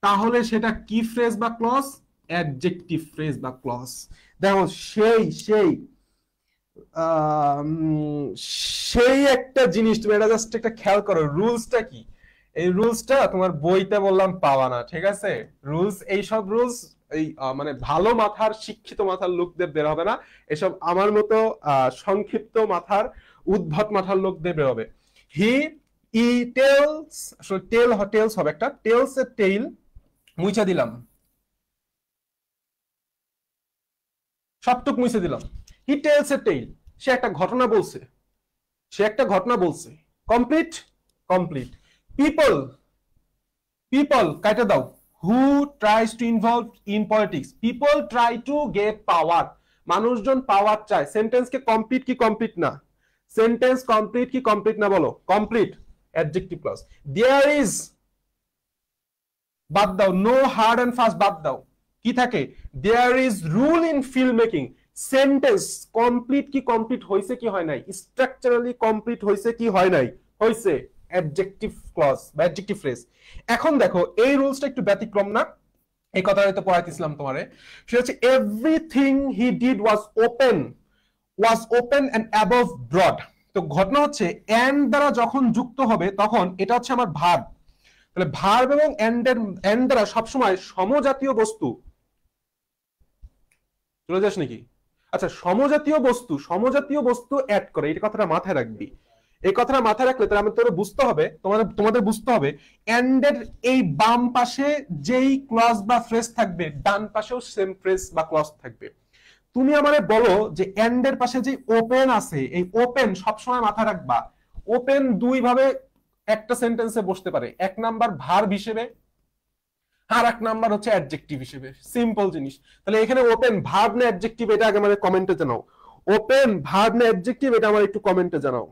তাহলে সেটা কি ফ্রেজ বা ক্লজ, অ্যাডজেক্টিভ ফ্রেজ বা ক্লজ। দেখো সেই সেই সেই একটা জিনিস, তুমি এটা জাস্ট একটা খেয়াল করো, রুলসটা কি, এই রুলসটা তোমার বইতে বললাম পাওয়া না, ঠিক আছে? রুলস, এইসব রুলস এই মানে ভালো মাথার শিক্ষিত মাথার লোকদের বের হবে না, এসব আমার মতো সংক্ষিপ্ত মাথার উদ্ভট মাথার লোকদের বের হবে। হি ই টেলস, আসলে টেল টেলস হবে একটা, টেলস এ টেইল, মুছে দিলাম, সবটুক মুছে দিলাম। হি টেলস এ টেইল, সে একটা ঘটনা বলছে, সে একটা ঘটনা বলছে। Complete, complete. পিপল, পিপল কাইটা দাও, who tries to involve in politics, people try to get power, মানুষজন পাওয়ার চায়। সেন্টেন্সকে কমপ্লিট কি কমপ্লিট না, সেন্টেন্স কমপ্লিট কি কমপ্লিট না বলো, complete, adjective clause. There is, বাদ দাও, নো হার্ড এন্ড ফাস্ট বাদ দাও, কি থাকে, there is rule in film making, sentence complete কি কমপ্লিট হয়েছে কি হয় নাই, স্ট্রাকচারালি কমপ্লিট হয়েছে কি হয় নাই, হয়েছে, অ্যাডজেক্টিভ ক্লজ বা অ্যাডজেক্টিভ ফ্রেজ। এখন দেখো এই রুলসটা একটু ব্যতিক্রম না, এই কথাটা হয়তো পড়াইতেছিলাম তোমারে, সেটা হচ্ছে everything he did was open and above broad. তো ঘটনা হচ্ছে এন্ড দ্বারা যখন যুক্ত হবে তখন এটা হচ্ছে আমার ভার্ব, তাহলে ভার্ব এবং এন্ড দ্বারা সবসময় সমজাতীয় বস্তু, চলে যাস নাকি, আচ্ছা সমজাতীয় বস্তু অ্যাড করে, এই কথাটা মাথায় রাখবি। এই কথাটা মাথায় রাখলে তাহলে আমাদের বুঝতে হবে, তোমাদের বুঝতে হবে এন্ড এর এই বাম পাশে যেই ক্লজ বা ফ্রেজ থাকবে, ডান পাশেও সেম ফ্রেজ বা ক্লজ থাকবে। তুমি আমারে বলো যে এন্ড এর পাশে যে ওপেন আছে, এই ওপেন সবসময় মাথায় রাখবা, ওপেন দুই ভাবে একটা সেন্টেন্সে বসতে পারে, এক নাম্বার ভার্ব হিসেবে, আর এক নাম্বার হচ্ছে অ্যাডজেক্টিভ হিসেবে, সিম্পল জিনিস। তাহলে এখানে ওপেন ভার্ব না অ্যাডজেক্টিভ, এটা আগে আমাদের কমেন্টে জানাও, ওপেন ভার্ব না অ্যাডজেক্টিভ এটা আমার একটু কমেন্টে জানাও,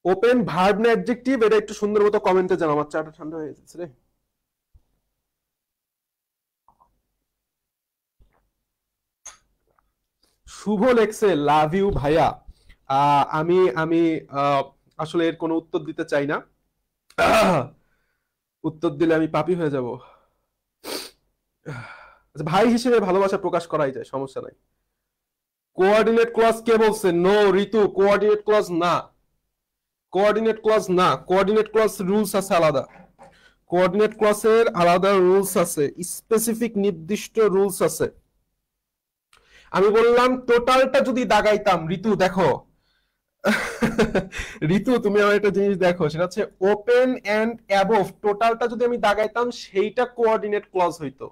ওপেন ভার্ব না অ্যাডজেক্টিভ এটা একটু সুন্দর মতো কমেন্টে জানাও। আমার চাটা ঠান্ডা হয়ে যাচ্ছে রে। শুভ লেখছে লাভ ইউ ভাইয়া। আমি আমি আসলে এর কোনো উত্তর দিতে চাই না, উত্তর দিলে আমি পাপী হয়ে যাব। ভাই হিসেবে ভালোবাসা প্রকাশ করাই যায়, সমস্যা নাই। কোঅর্ডিনেট ক্লজ কে বলছে, নো ঋতু, কোঅর্ডিনেট ক্লজ না, কোঅর্ডিনেট ক্লজ না, কোঅর্ডিনেট ক্লজ রুলস আছে আলাদা, কোঅর্ডিনেট ক্লজের আলাদা রুলস আছে, স্পেসিফিক নির্দিষ্ট রুলস আছে। আমি বললাম টোটালটা যদি দাগাইতাম, ঋতু দেখো ঋতু তুমি আমার একটা জিনিস দেখো, সেটা হচ্ছে ওপেন এন্ড অ্যাবভ, টোটালটা যদি আমি দাগাইতাম সেইটা কোঅর্ডিনেট ক্লজ হইতো,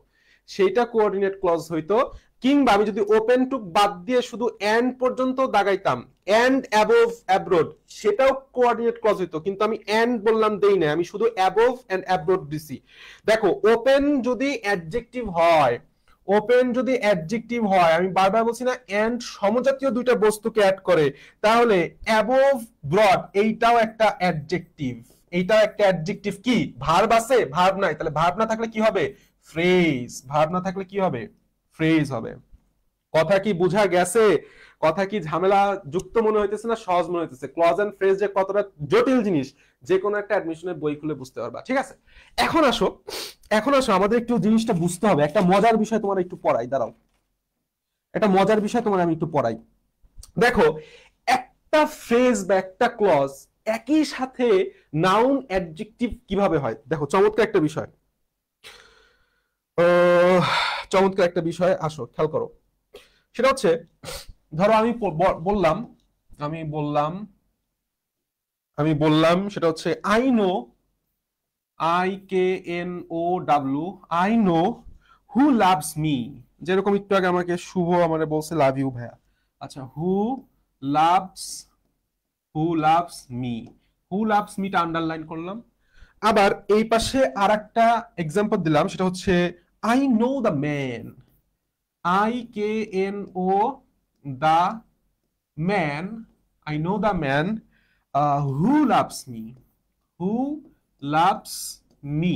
সেইটা কোঅর্ডিনেট ক্লজ হইতো। কিংবা আমি যদি ওপেন টু বাদ দিয়ে শুধু এন্ড পর্যন্ত দাগাইতাম, এন্ড অ্যাবভ অ্যাব্রোড, সেটাও কোঅর্ডিনেট ক্লজ হইতো, কিন্তু আমি এন্ড বললাম দেই না, আমি শুধু অ্যাবভ এন্ড অ্যাব্রোড দিছি। দেখো ওপেন যদি অ্যাডজেক্টিভ হয়, ওপেন যদি অ্যাডজেক্টিভ হয়, আমি বারবার বলছি না এন্ড সমজাতীয় দুইটা বস্তুকে অ্যাড করে, তাহলে অ্যাবোভ ব্রড এইটাও একটা অ্যাডজেক্টিভ। এইটাও একটা অ্যাডজেক্টিভ। কি ভার্ব আছে? ভার্ব নাই, তাহলে ভার্ব না থাকলে কি হবে? ফ্রেজ। ভার্ব না থাকলে কি হবে? ফ্রেজ হবে। কথা কি বোঝা গেছে? কথা কি ঝামেলা যুক্ত মনে হইতেছে না সহজ মনে হইতেছে? ক্লজ এন্ড ফ্রেজ যে কতটা জটিল জিনিস যে কোনো একটা অ্যাডমিশনের বই খুলে বুঝতে পারবা। ঠিক আছে, এখন আসো, এখন আসো আমাদের একটু জিনিসটা বুঝতে হবে। একটা মজার বিষয় তোমার একটু পড়াই, দাঁড়াও, একটা মজার বিষয় তোমার আমি একটু পড়াই। দেখো, একটা ফ্রেজ বা একটা ক্লজ একই সাথে নাউন অ্যাডজেক্টিভ কিভাবে হয়। দেখো চমৎকার একটা বিষয়, চমৎকার একটা বিষয়, আসো খেয়াল করো। সেটা হচ্ছে, ধরো আমি বললাম, আমি বললাম আমি বললাম সেটা হচ্ছে I know, IKNOW, I know who loves me. যেরকম একটু আগে আমাকে শুভ আমারে বলছে লাভ ইউ ভাইয়া। আচ্ছা, loves loves me, who loves মিটা আন্ডারলাইন করলাম। আবার এই পাশে আর একটা এক্সাম্পল দিলাম, সেটা হচ্ছে I know the man, IKNO the man, I know the man who loves me, who loves me.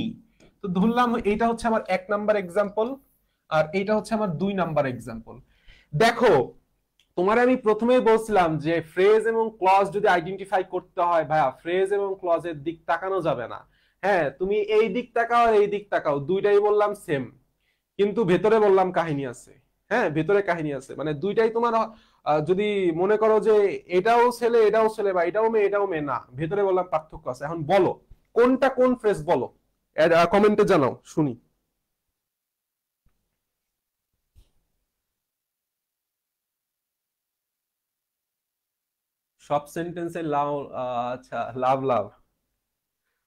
তো ধরলাম এটা হচ্ছে আমার 1 নাম্বার এক্সাম্পল, আর এটা হচ্ছে আমার 2 নাম্বার এক্সাম্পল। দেখো, তোমার আমি প্রথমেই বলছিলাম যে ফ্রেজ এবং ক্লজ যদি আইডেন্টিফাই করতে হয় ভাইয়া, ফ্রেজ এবং ক্লজের দিক তাকানো যাবে না। হ্যাঁ, তুমি এই দিক তাকাও আর এই দিক তাকাও, দুইটাই বললাম সেম, কিন্তু ভেতরে বললাম কাহিনী আছে। হ্যাঁ, ভেতরে কাহিনী আছে, মানে দুইটাই তোমার যদি মনে করো যে এটাও ছেলে এটাও ছেলে, বা এটাও মেয়ে এটাও মেয়ে, না, ভেতরে বললাম পার্থক্য আছে। এখন বলো কোনটা কোন ফ্রেজ, বলো, কমেন্টে জানাও শুনি। সব সেন্টেন্সে লাভ, আচ্ছা লাভ লাভ,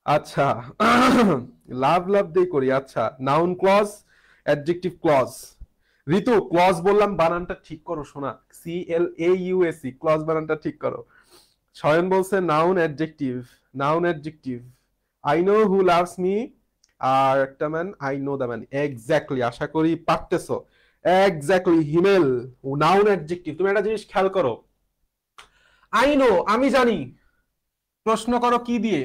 আচ্ছা লাভ লাভ দিয়ে করি। আচ্ছা, নাউন ক্লজ, অ্যাডজেক্টিভ ক্লজ। ঋতু, ক্লজ বললাম বানানটা ঠিক করো শোনা, CLAUSE, ক্লজ বানানটা ঠিক করো। শয়ন বলছে noun adjective, noun adjective. I know who loves me, আর একটা man I know the man. Exactly, আশা করি পারতেছো। Exactly Himel, noun adjective. তুমি একটা জিনিস খেয়াল করো, আই নো আমি জানি, প্রশ্ন করো কি দিয়ে?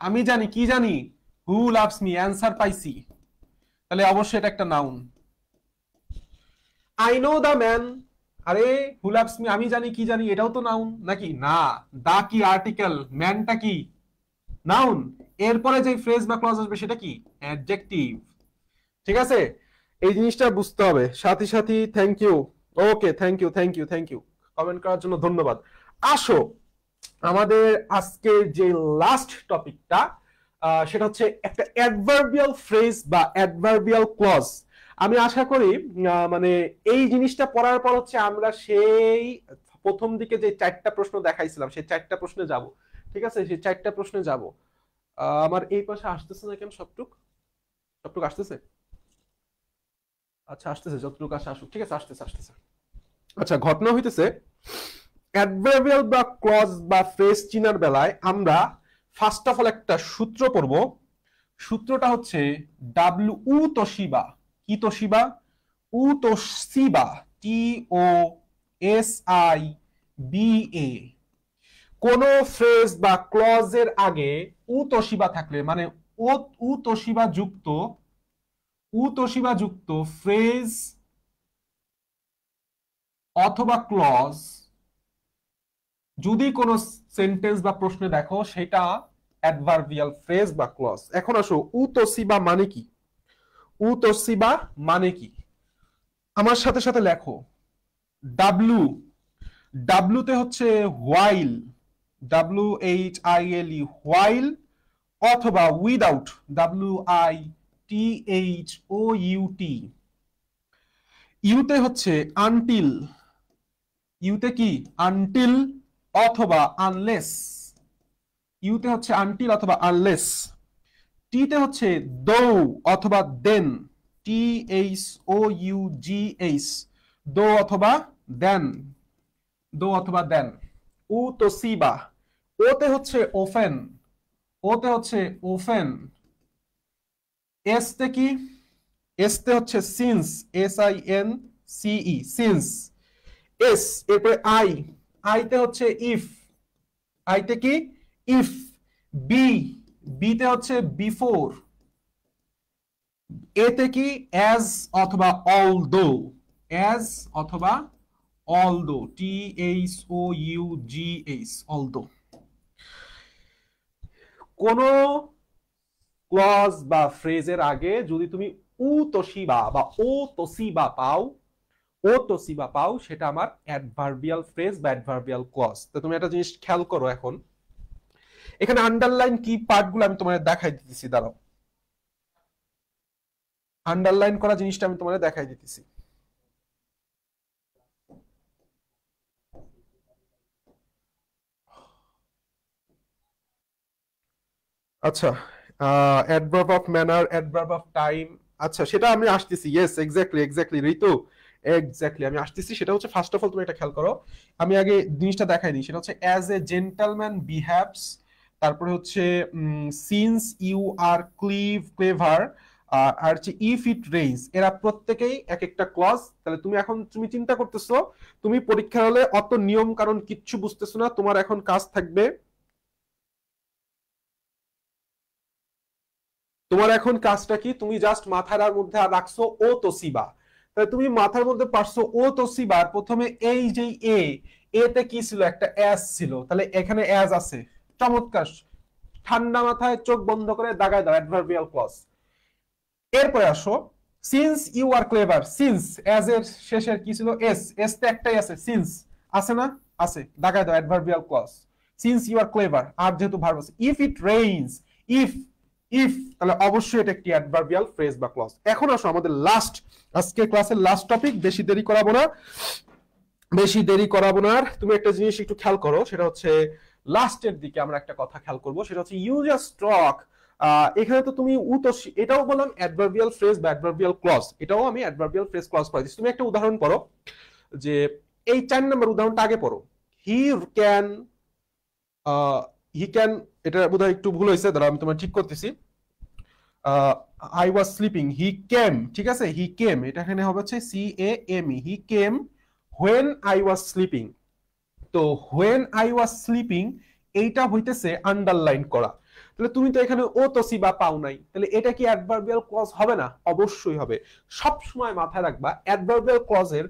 আমি জানি, কি জানি? হু লাভস মি, অ্যান্সার পাইছি, তাহলে অবশ্যই এটা একটা noun. I know the man, আরে হু লাভস মি আমি জানি, কি জানি, এটাও তো নাউন নাকি না? দা কি আর্টিকেল, ম্যানটা কি নাউন, এরপরে যে ফ্রেজ বা ক্লজ আসবে সেটা কি? অ্যাডজেক্টিভ। ঠিক আছে, এই জিনিসটা বুঝতে হবে। Sathi Sathi thank you, okay thank you thank you thank you, comment করার জন্য ধন্যবাদ। আসো আমাদের আজকে যে লাস্ট টপিকটা, সেটা হচ্ছে একটা অ্যাডভার্বিয়াল ফ্রেজ বা অ্যাডভার্বিয়াল ক্লজ। আমি আশা করি মানে এই জিনিসটা পড়ার পর হচ্ছে আমরা সেই প্রথম দিকে যে 4টা প্রশ্ন দেখাইছিলাম সেই 4টা প্রশ্নে যাব। ঠিক আছে, সেই 4টা প্রশ্নে যাব। আমার এই পাশে আসতেছে না কেন? সবটুক সবটুক আসতেছে? আচ্ছা আসতেছে, যতটুকু আসে আসুক। ঠিক আছে, আসতেছে আসতেছে। আচ্ছা, ঘটনা হইতেছে অ্যাডভার্বিয়াল বা ক্লজ বা ফ্রেজ চিনার বেলায় আমরা ফার্স্ট অফ অল একটা সূত্র পড়ব। সূত্রটা হচ্ছে উ তোশিবা। কি তোশিবা? উ তোশিবা, TOSIBA। কোন ফ্রেজ বা ক্লজের আগে উ তোশিবা থাকলে, মানে উ তোশিবা যুক্ত, উ তোশিবা যুক্ত ফ্রেজ অথবা ক্লজ যদি কোনো সেন্টেন্স বা প্রশ্নে দেখো, সেটা অ্যাডভার্বিয়াল ফ্রেজ বা ক্লজ। এখন আসো, উতসিবা মানে কি? উতসিবা মানে কি? আমার সাথে সাথে লেখো। ডাব্লু, ডাব্লুতে হচ্ছে হোয়াইল, WHILE, হোয়াইল, অথবা উইদাউট, WITHOUT। ইউতে হচ্ছে আনটিল, ইউতে কি? আনটিল অথবা আনলেস, ইউতে হচ্ছে আনটিল অথবা আনলেস। টিতে হচ্ছে দো অথবা দেন, THOUGH, দো অথবা দেন, দো অথবা দেন। উ তো সিবা। ওতে হচ্ছে ওফেন, ওতে হচ্ছে ওফেন। এসতে কি? এস তে হচ্ছে সিন্স, SINCE, সিন্স। এস, এরপরে আই, আইতে হচ্ছে ইফ, আইতে কি ইফ। বি, বিতে হচ্ছে বিফোর। এতে কি অ্যাজ অথবা অলদো, অ্যাজ অথবা অলদো, THOUGH, অলদো। কোন ক্লজ বা ফ্রেজের আগে যদি তুমি উ তসিবা বা ও তসিবা পাও, ও তসিবা পাও, সেটা আমার অ্যাডভার্বিয়াল ফ্রেজ বা অ্যাডভার্বিয়াল ক্লজ। তো তুমি একটা জিনিস খেয়াল করো, এখন এখানে আন্ডারলাইন কি পার্টগুলো আমি তোমাদের দেখাই দিতেছি, দাঁড়াও। আন্ডারলাইন করা জিনিসটা আমি তোমাদের দেখাই দিতেছি। আচ্ছা, adverb of manner, adverb of time, আচ্ছা সেটা আমি আসতেছি। ইয়েস, এক্স্যাক্টলি এক্স্যাক্টলি ঋতু, এক্স্যাক্টলি আমি আসতেছি। সেটা হচ্ছে ফার্স্ট অফ অল তুমি এটা খেয়াল করো, আমি আগে জিনিসটা দেখাই দিই। সেটা হচ্ছে অ্যাজ এ জেন্টলম্যান বিহেভস, তারপরে হচ্ছে সিন্স ইউ আর ক্লেভার, আর হচ্ছে ইফ ইট রেইনস। এরা প্রত্যেকেই এক একটা ক্লজ। তাহলে তুমি এখন তুমি চিন্তা করতেছো, তুমি পরীক্ষা হলে অত নিয়ম কারণ কিচ্ছু বুঝতেছো না, তোমার এখন কাজ থাকবে, তোমার এখন কাজটা কি, তুমি জাস্ট মাথার মধ্যে রাখছো ও তোসিবা। তাহলে তুমি মাথার মধ্যে পারছো ও তোসিবার প্রথমে এই যে এতে কি ছিল, একটা অ্যাজ ছিল, তাহলে এখানে অ্যাজ আছে। চমৎকার, ঠান্ডা মাথায় চোখ বন্ধ করে দাগায় দাও অ্যাডভার্বিয়াল ক্লজ। এরপরে আসো since you are clever, since as এর শেষের কি ছিল, এস তে একটাই আছে, সিন্স আছে না, আছে, দাগায় দাও adverbial clause. Since you are clever, আর যেহেতু ভার্ব আছে। If it rains, if, if, তাহলে অবশ্যই এটা একটি অ্যাডভার্বিয়াল ফ্রেজ বা ক্লজ। এখন আসো আমাদের লাস্ট, আজকে ক্লাসের লাস্ট টপিক, বেশি দেরি করাবো না, বেশি দেরি করাবো না। তুমি একটা জিনিস একটু খেয়াল করো, সেটা হচ্ছে লাস্টের দিকে আমরা একটা কথা খেয়াল করব, সেটা হচ্ছে ইউ জাস্ট টক। এখানে তো তুমি উতসী, এটাও বললাম অ্যাডভার্বিয়াল ফ্রেজ বা অ্যাডভার্বিয়াল ক্লজ, এটাও আমি অ্যাডভার্বিয়াল ফ্রেজ ক্লজ করে দিচ্ছি। তুমি একটা উদাহরণ পড়ো, যে এই 4 নম্বর উদাহরণটা আগে পড়ো। হি ক্যান, হি ক্যান, এটা বোধহয় একটু ভুল হয়েছে, দাঁড়া আমি তোমার ঠিক করতেছি। আই ওয়াজ স্লিপিং, হি কেম, ঠিক আছে, হি কেম, এটা এখানে হবে হচ্ছে CAME, he came when I was sleeping. তো হোয়েন আই ওয়াজ স্লিপিং এইটা হইতেছে আন্ডারলাইন করা। তাহলে তুমি তো এখানে ও তসিবা পাও নাই, তাহলে এটা কি অ্যাডভার্বিয়াল ক্লজ হবে না? অবশ্যই হবে। সব সময় মাথায় রাখবা অ্যাডভার্বিয়াল ক্লজের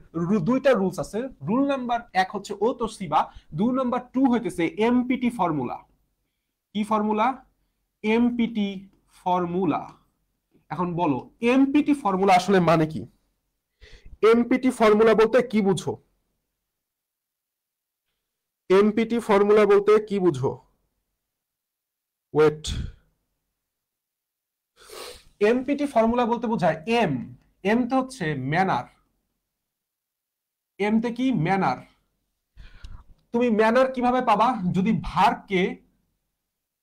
দুইটা রুলস আছে। রুল নাম্বার 1 হচ্ছে ও তসিবা, 2 নাম্বার 2 হইতেছে এমপিটি ফর্মুলা। কি ফর্মুলা? এমপিটি ফর্মুলা। এখন বলো এমপিটি ফর্মুলা আসলে মানে কি? এমপিটি ফর্মুলা বলতে কি বুঝো? এমপিটি ফর্মুলা বলতে কি বুঝো? ওয়েট, এমপিটি ফর্মুলা বলতে বোঝায় এম, এম তো হচ্ছে ম্যানার, এম তে কি ম্যানার। তুমি ম্যানার কিভাবে পাবা? যদি ভার্বকে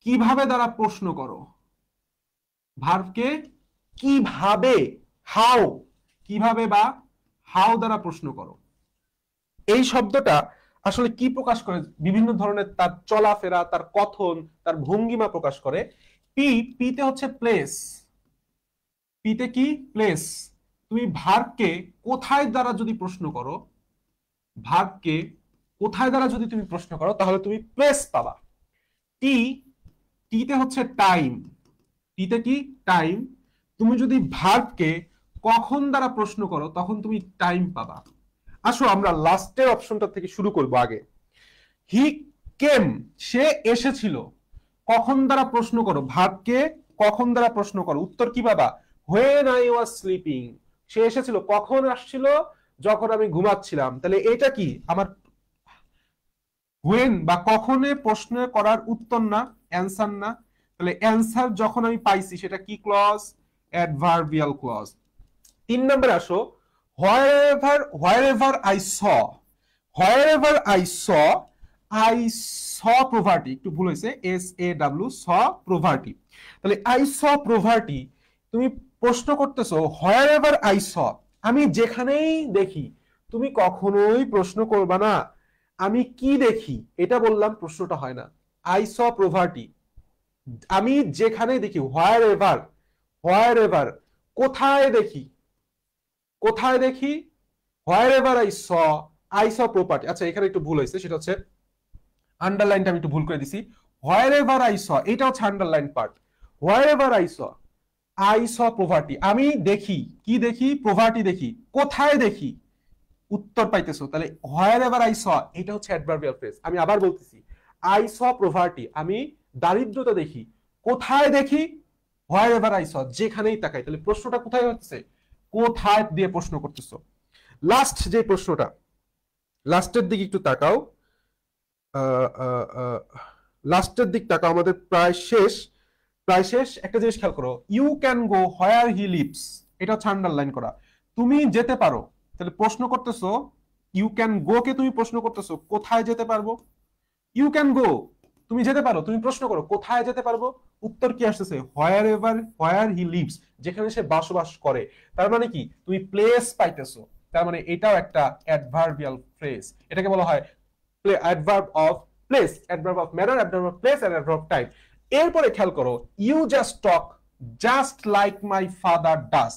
কিভাবে দ্বারা প্রশ্ন করো, ভার্বকে কিভাবে, হাউ, কিভাবে বা হাউ দ্বারা প্রশ্ন করো। এই শব্দটা আসলে কি প্রকাশ করে? বিভিন্ন ধরনের তার চলাফেরা, তার কথন, তার ভঙ্গিমা প্রকাশ করে। পি, পিতে হচ্ছে প্লেস, পিতে কি প্লেস। তুমি ভার্বকে কোথায় দ্বারা যদি প্রশ্ন করো, ভার্বকে কোথায় দ্বারা যদি তুমি প্রশ্ন করো, তাহলে তুমি প্লেস পাবা। টি, টিতে হচ্ছে টাইম, টিতে কি টাইম। তুমি যদি ভার্বকে কখন দ্বারা প্রশ্ন করো, তখন তুমি টাইম পাবা। আসো আমরা লাস্টের অপশনটা থেকে শুরু করব আগে। হি কেম, সে এসেছিল। কখন দ্বারা প্রশ্ন করো, ভার্বকে কখন দ্বারা প্রশ্ন করো, উত্তর কি পাবা? When I was sleeping. সে এসেছিল কখন? আসছিল যখন আমি ঘুমাচ্ছিলাম। তাহলে এটা কি আমার হোয়েন বা কখনে প্রশ্ন করার উত্তর না, অ্যান্সার না। তাহলে অ্যান্সার যখন আমি পাইছি সেটা কি ক্লজ? Adverbial clause. 3 নম্বরে আসো, wherever I saw, wherever I saw poverty, একটু ভুল হয়েছে, SAW, স প্রভার্টি। তাহলে আই স প্রভার্টি, তুমি প্রশ্ন করতেছো হোয়ারএভার আই স, আমি যেখানেই দেখি। তুমি কখনোই প্রশ্ন করবা না আমি কি দেখি, এটা বললাম প্রশ্নটা হয় না। আই স প্রভার্টি, আমি যেখানেই দেখি, হোয়ার এভার, হোয়ার এভার, কোথায় দেখি, কোথায় দেখি, wherever I saw property। আচ্ছা এখানে একটু ভুল হয়েছে, সেটা হচ্ছে আন্ডারলাইনটা আমি একটু ভুল করে দিছি। wherever I saw, এটা হচ্ছে underline part. wherever I saw poverty, আমি দেখি, কি দেখি, প্রভার্টি দেখি। কোথায় দেখি, উত্তর পাইতেছো, তাহলে wherever I saw এটা হচ্ছে অ্যাডভার্বিয়াল ফ্রেজ। আমি আবার বলতেছি, I saw poverty, আমি দারিদ্রতা দেখি। কোথায় দেখি, wherever I saw, যেখানেই তাকাই। তাহলে প্রশ্নটা কোথায় হচ্ছে, কোথায় দিয়ে প্রশ্ন করতেছো। লাস্ট যে প্রশ্নটা, লাস্টের দিকে একটু তাকাও, লাস্টের দিক তাকাও, আমাদের প্রায় শেষ, প্রায় শেষ। একটা জিনিস খেয়াল করো, you can go where he lives, এটা হচ্ছে আন্ডারলাইন করা। তুমি যেতে পারো, তাহলে প্রশ্ন করতেছো, ইউ ক্যান গো কে তুমি প্রশ্ন করতেছো কোথায় যেতে পারবো। ইউ ক্যান গো, তুমি যেতে পারো, তুমি প্রশ্ন করো কোথায় যেতে পারবো। উত্তর কি আসতেছে, হোয়ার এভার, হোয়ার হি লিভস, যেখানে সে বসবাস করে। তার মানে কি, তুমি প্লেস পাইতেছো। তার মানে এটাও একটা অ্যাডভার্বিয়াল ফ্রেজ। এটাকে বলা হয় adverb of place, adverb of manner, adverb of place and adverb of time. এরপরে খেয়াল করো, you just talk just like my father does,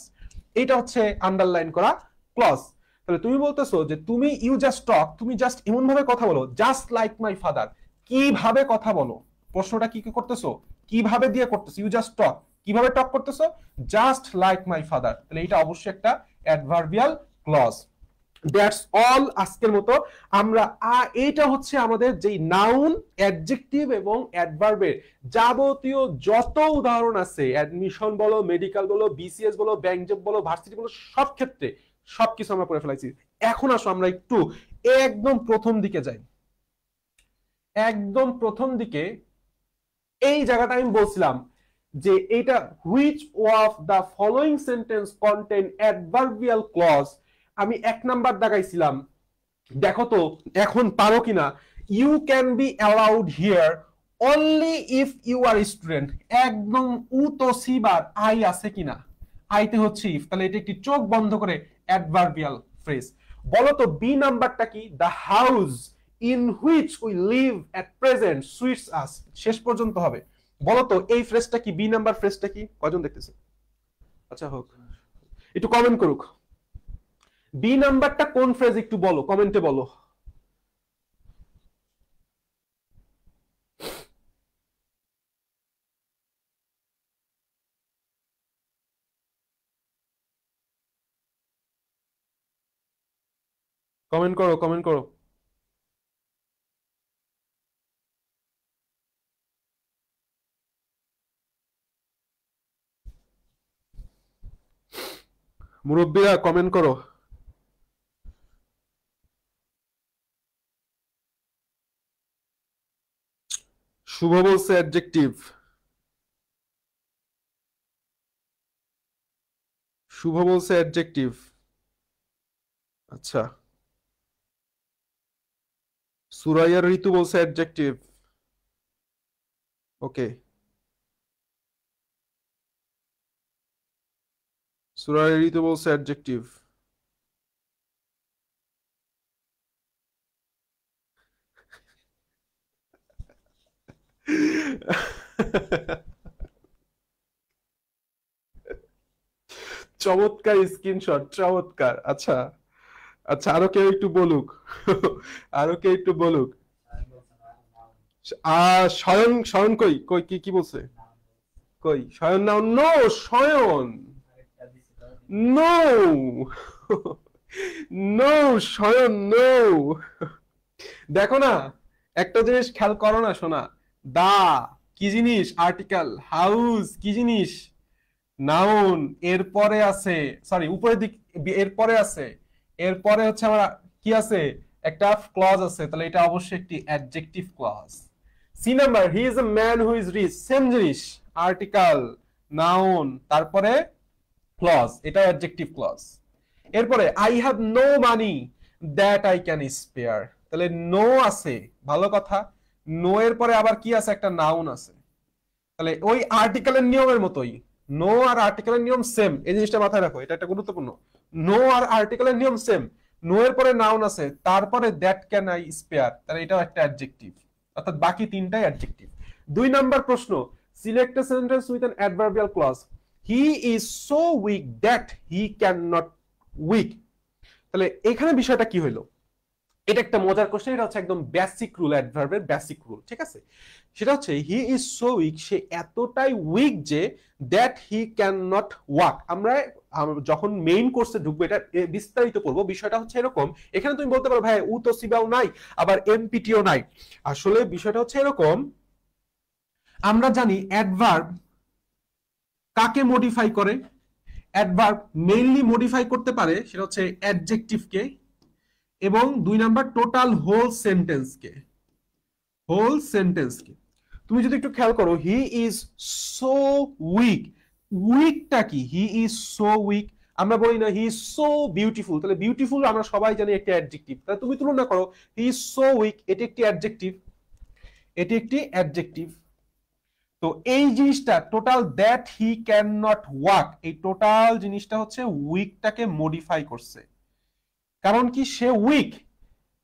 এটা হচ্ছে আন্ডারলাইন করা ক্লজ। তাহলে তুমি বলতেছো যে তুমি ইউ জাস্ট টক, তুমি জাস্ট এমন ভাবে কথা বলো, জাস্ট লাইক মাই ফাদার, কিভাবে কথা বলো। প্রশ্নটা কি করতেছো, কিভাবে দিয়ে করতেছো, ইউ জাস্ট টক, কিভাবে টক করতেছো, জাস্ট লাইক মাই ফাদার। তাহলে এটা অবশ্যই একটা অ্যাডভার্বিয়াল ক্লজ। দ্যাটস অল আজকের মতো। আমরা এইটা হচ্ছে আমাদের যেই নাউন, অ্যাডজেক্টিভ এবং অ্যাডভার্বের যাবতীয় যত উদাহরণ আছে, অ্যাডমিশন বলো, মেডিকেল বলো, বিসিএস বলো, ব্যাংক জব বলো, ভার্সিটি বলো, সব ক্ষেত্রে সবকিছু আমরা করে ফেলাইছি। এখন আসো আমরা একটু একদম প্রথম দিকে যাই। একদম প্রথম দিকে এই জায়গাটা আমি বলছিলাম যে এটা, which of the following sentence contain adverbial clause. আমি এক নাম্বার দাগাইছিলাম, দেখো তো এখন পারো কিনা। You can be allowed here only if you are student, একদম উ তো সিবার আই আছে কিনা, আইতে হচ্ছে ইফ। তাহলে এটা একটি চোখ বন্ধ করে অ্যাডভার্বিয়াল ফ্রেজ। বলো তো বি নাম্বারটা কি, the house in which we live at present suits us, শেষ পর্যন্ত হবে। বলো তো এই ফ্রেজটা কি, বি নাম্বার ফ্রেজটা কি, কজন দেখতেছে। আচ্ছা হোক, একটু কমেন্ট করুক। বি নাম্বারটা কোন ফ্রেজ একটু বলো, কমেন্টে বলো। কমেন্ট করো, কমেন্ট করো। মুরব্বীরা কমেন্ট করো। শুভ বলছে অ্যাডজেক্টিভ, শুভ বলছে অ্যাডজেক্টিভ। আচ্ছা, সুরাইয়ার ঋতু বলছে অ্যাডজেক্টিভ। ওকে, সুরাইয়ার ঋতু বলছে অ্যাডজেক্টিভ। চমৎকার স্ক্রিনশট, চমৎকার। আচ্ছা আচ্ছা, আরো কেউ একটু বলুক, আরো কেউ একটু বলুক। শয়ন, শয়ন কই কই, কি কি বলছে, কই শয়ন নাও, নো শয়ন, নো, নো শয়ন, নো। দেখো না, একটা জিনিস খেয়াল করো না শোনা, দা কি জিনিস, আর্টিকেল, হাউস কি জিনিস, নাউন, এরপরে আছে, সরি উপরের দিক, এরপরে আছে, এরপরে হচ্ছে আমরা কি আছে, একটা ক্লজ আছে। তাহলে এটা অবশ্যই একটি adjective clause. C number, he is a man who is rich, same জিনিস, আর্টিকেল, নাউন, তারপরে ক্লজ, এটা অ্যাডজেক্টিভ ক্লজ। এরপরে I have no money that I can spare, তাহলে নো আছে, ভালো কথা। নো এর পরে আবার কি আছে, একটা নাউন আছে। তাহলে ওই আর্টিকেলের নিয়মের মতোই, নো আর আর্টিকেলের নিয়ম সেম, এই জিনিসটা মাথায় রাখো, এটা একটা গুরুত্বপূর্ণ। নো আর আর্টিকেলের নিয়ম সেম, নো এর পরে নাউন আছে, তারপরে দ্যাট ক্যান আই স্পেয়ার, তাহলে এটাও একটা অ্যাডজেক্টিভ। অর্থাৎ বাকি তিনটাই অ্যাডজেক্টিভ। 2 নাম্বার প্রশ্ন, select a sentence with an adverbial clause. He is so weak that he can not weak. তাহলে এখানে বিষয়টা কি হইলো, এটা একটা মজার কোশ্চেন, এটা হচ্ছে একদম বেসিক রুল, অ্যাডভার্বের বেসিক রুল, ঠিক আছে? সেটা হচ্ছে হি ইজ সো উইক, সে এতটাই উইক যে that he can not walk. আমরা যখন মেইন কোর্সে ঢুকবো এটা বিস্তারিত পড়বো। বিষয়টা হচ্ছে এরকম, এখানে তুমি বলতে পারো ভাই উ তো সিবাও নাই আবার এমপিটিও নাই। আসলে বিষয়টা হচ্ছে এরকম, আমরা জানি অ্যাডভার্ব কাকে মডিফাই করে, অ্যাডভার্ব মেইনলি মডিফাই করতে পারে সেটা হচ্ছে অ্যাডজেক্টিভকে, এবং 2 নাম্বার টোটাল হোল সেন্টেন্সকে, হোল সেন্টেন্সকে। তুমি যদি একটু খেয়াল করো, হি ইজ সো উইক, উইকটা কি? হি ইজ সো উইক। আমরা বলি না হি ইজ সো বিউটিফুল, তাহলে বিউটিফুল আমরা সবাই জানি একটা অ্যাডজেক্টিভ, তাহলে তুমি তুলনা করো হি ইজ সো উইক, এটি একটি অ্যাডজেক্টিভ, এটি একটি অ্যাডজেক্টিভ। তো এই জিনিসটা total that he can not walk, এই টোটাল জিনিসটা হচ্ছে উইকটাকে মডিফাই করছে। কারণ কি? সে উইক।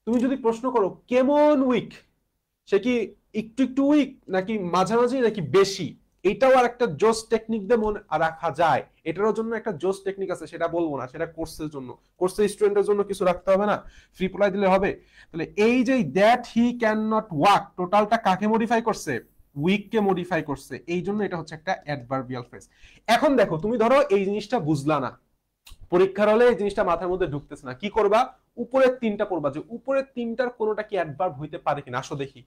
তুমি যদি প্রশ্ন করো কেমন উইক, সে কি একটু একটু উইক নাকি মাঝামাঝি নাকি বেশি, এটাও আর একটা জোস টেকনিক দিয়ে মনে রাখা যায়। এটার জন্য একটা জোস টেকনিক আছে, সেটা বলবো না, সেটা কোর্সের জন্য, কোর্সের স্টুডেন্টের জন্য কিছু রাখতে হবে না, ফ্রি পড়াই দিলে হবে। তাহলে এই যে that he can not walk, টোটালটা কাকে মডিফাই করছে? উইক কে মডিফাই করছে, এই জন্য এটা হচ্ছে একটা অ্যাডভার্বিয়াল ফ্রেজ। এখন দেখো, তুমি ধরো এই জিনিসটা বুঝলা না, পরীক্ষার হলে এই জিনিসটা মাথার মধ্যে ঢুকতেছে না, কি করবা? উপরের তিনটা পড়বা, যে উপরের তিনটার কোনোটা কি অ্যাডভার্ব হইতে পারে কিনা, আসো দেখি।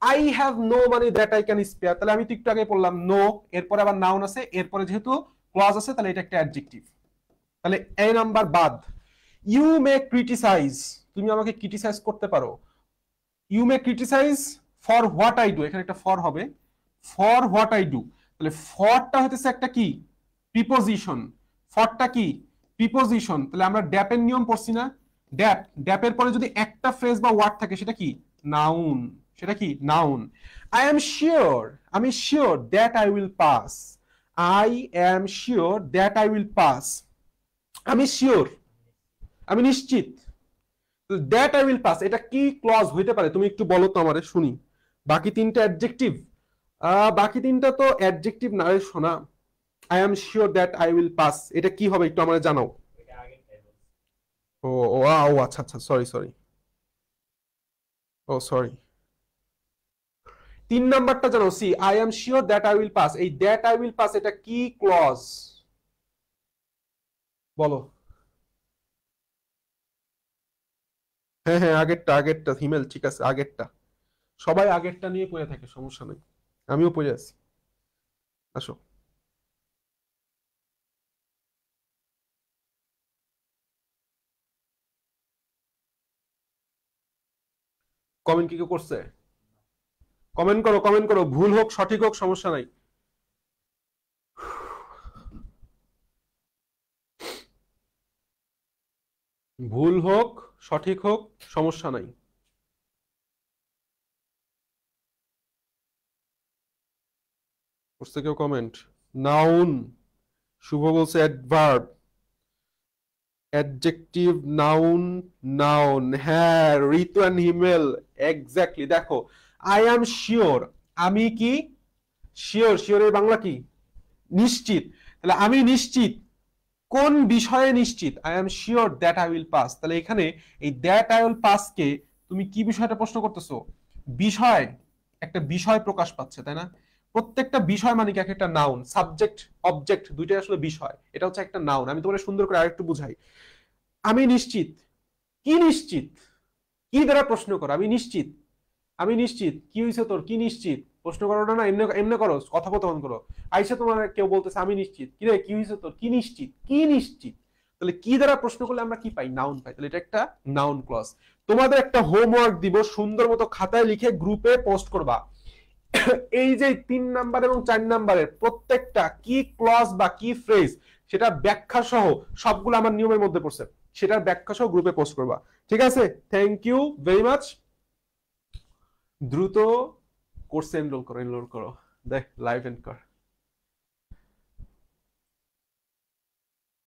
I have no money that I can spare, তাহলে আমি তো একটু আগে বললাম নো, এরপরে আবার নাউন আছে, এরপরে যেহেতু ক্লজ আছে তাহলে এটা একটা অ্যাডজেক্টিভ, তাহলে এ নাম্বার বাদ। ইউ মে ক্রিটিসাইজ, তুমি আমাকে ক্রিটিসাইজ করতে পারো। You may criticise for what I do, এখানে একটা ফর হবে, ফর হোয়াট আই ডু। তাহলে ফরটা হতেছে একটা কি? প্রিপোজিশন। ফরটা কি? প্রিপোজিশন। তাহলে আমরা ড্যাপের নিয়ম পড়ছি না, ড্যাপ, ড্যাপের পরে যদি একটা ফ্রেজ বা ওয়ার্ড থাকে সেটা কি? নাউন। সেটা কি? নাউন। আই এম শিওর, আমি sure that I will pass, I am sure that I will pass, আমি শিওর, আমি নিশ্চিত। দ্যাট আই উইল পাস, এটা কি ক্লজ হইতে পারে তুমি একটু বলো তো আমারে শুনি। বাকি তিনটা অ্যাডজেক্টিভ, বাকি তিনটা তো অ্যাডজেক্টিভ না রে শোনা। I am sure that I will pass, এটা কি হবে একটু আমারে জানাও। ও ও ও আচ্ছা আচ্ছা, সরি সরি, ও সরি। 3 নাম্বারটা জানো, C I am sure that I will pass, এই দ্যাট আই উইল পাস এটা কি ক্লজ বলো। হ্যাঁ হ্যাঁ, আগেরটা, আগেরটা হিমেল, ঠিক আছে আগেরটা। সবাই আগেরটা নিয়ে পড়ে থাকে, সমস্যা নেই, আমিও পড়ে আছি, আসো। কমেন্ট কি কেউ করছে? কমেন্ট করো, কমেন্ট করো, ভুল হোক সঠিক হোক সমস্যা নাই। ভুল হোক সঠিক হোক সমস্যা নাই। করছে কেউ কমেন্ট? নাউন, শুভ বলছে অ্যাডভার্ব, অ্যাডজেক্টিভ, নাউন, নাউন। হ্যাঁ ঋতু এন্ড হিমেল, এক্স্যাক্টলি। দেখো আই অ্যাম শিওর, আমি কি শিওর, শিওরের বাংলা কি? নিশ্চিত। তাহলে আমি নিশ্চিত, কোন বিষয়ে নিশ্চিত? I am sure that I will pass. তাহলে এখানে এই দ্যাট আই উইল পাস কে তুমি কি বিষয়টা প্রশ্ন করতেছো? বিষয়, একটা বিষয় প্রকাশ পাচ্ছে, তাই না? প্রত্যেকটা বিষয় মানে কি একটা নাউন, সাবজেক্ট অবজেক্ট দুইটাই আসলে বিষয়, এটা হচ্ছে একটা নাউন। আমি তোমাদের সুন্দর করে আরেকটু বুঝাই। আমি নিশ্চিত, কি নিশ্চিত? কি দ্বারা প্রশ্ন করো? আমি নিশ্চিত, আমি নিশ্চিত, কি হয়েছে তোর? কি নিশ্চিত? প্রশ্ন করো না, এমনি এমনি করো, কথোপকথন করো। আইসা তোমার কেউ বলতেছে আমি নিশ্চিত, কি রে কি হয়েছে তোর? কি নিশ্চিত, কি নিশ্চিত? তাহলে কি দ্বারা প্রশ্ন করলে আমরা কি পাই? নাউন পাই। তাহলে এটা একটা নাউন ক্লজ। তোমাদের একটা হোমওয়ার্ক দিব, সুন্দর মতো খাতায় লিখে গ্রুপে পোস্ট করবা। এই যে 3 নাম্বার এবং 4 নাম্বারের প্রত্যেকটা কি ক্লজ বা কি ফ্রেজ, সেটা ব্যাখ্যা সহ, সবগুলো আমার নিয়মের মধ্যে পড়ছে, সেটার ব্যাখ্যা সহ গ্রুপে পোস্ট করবা। ঠিক আছে, থ্যাংক ইউ ভেরি মাচ। দ্রুত কোর্সে এনরোল করো, এনরোল করো, দেখ লাইভ এন্ড কর।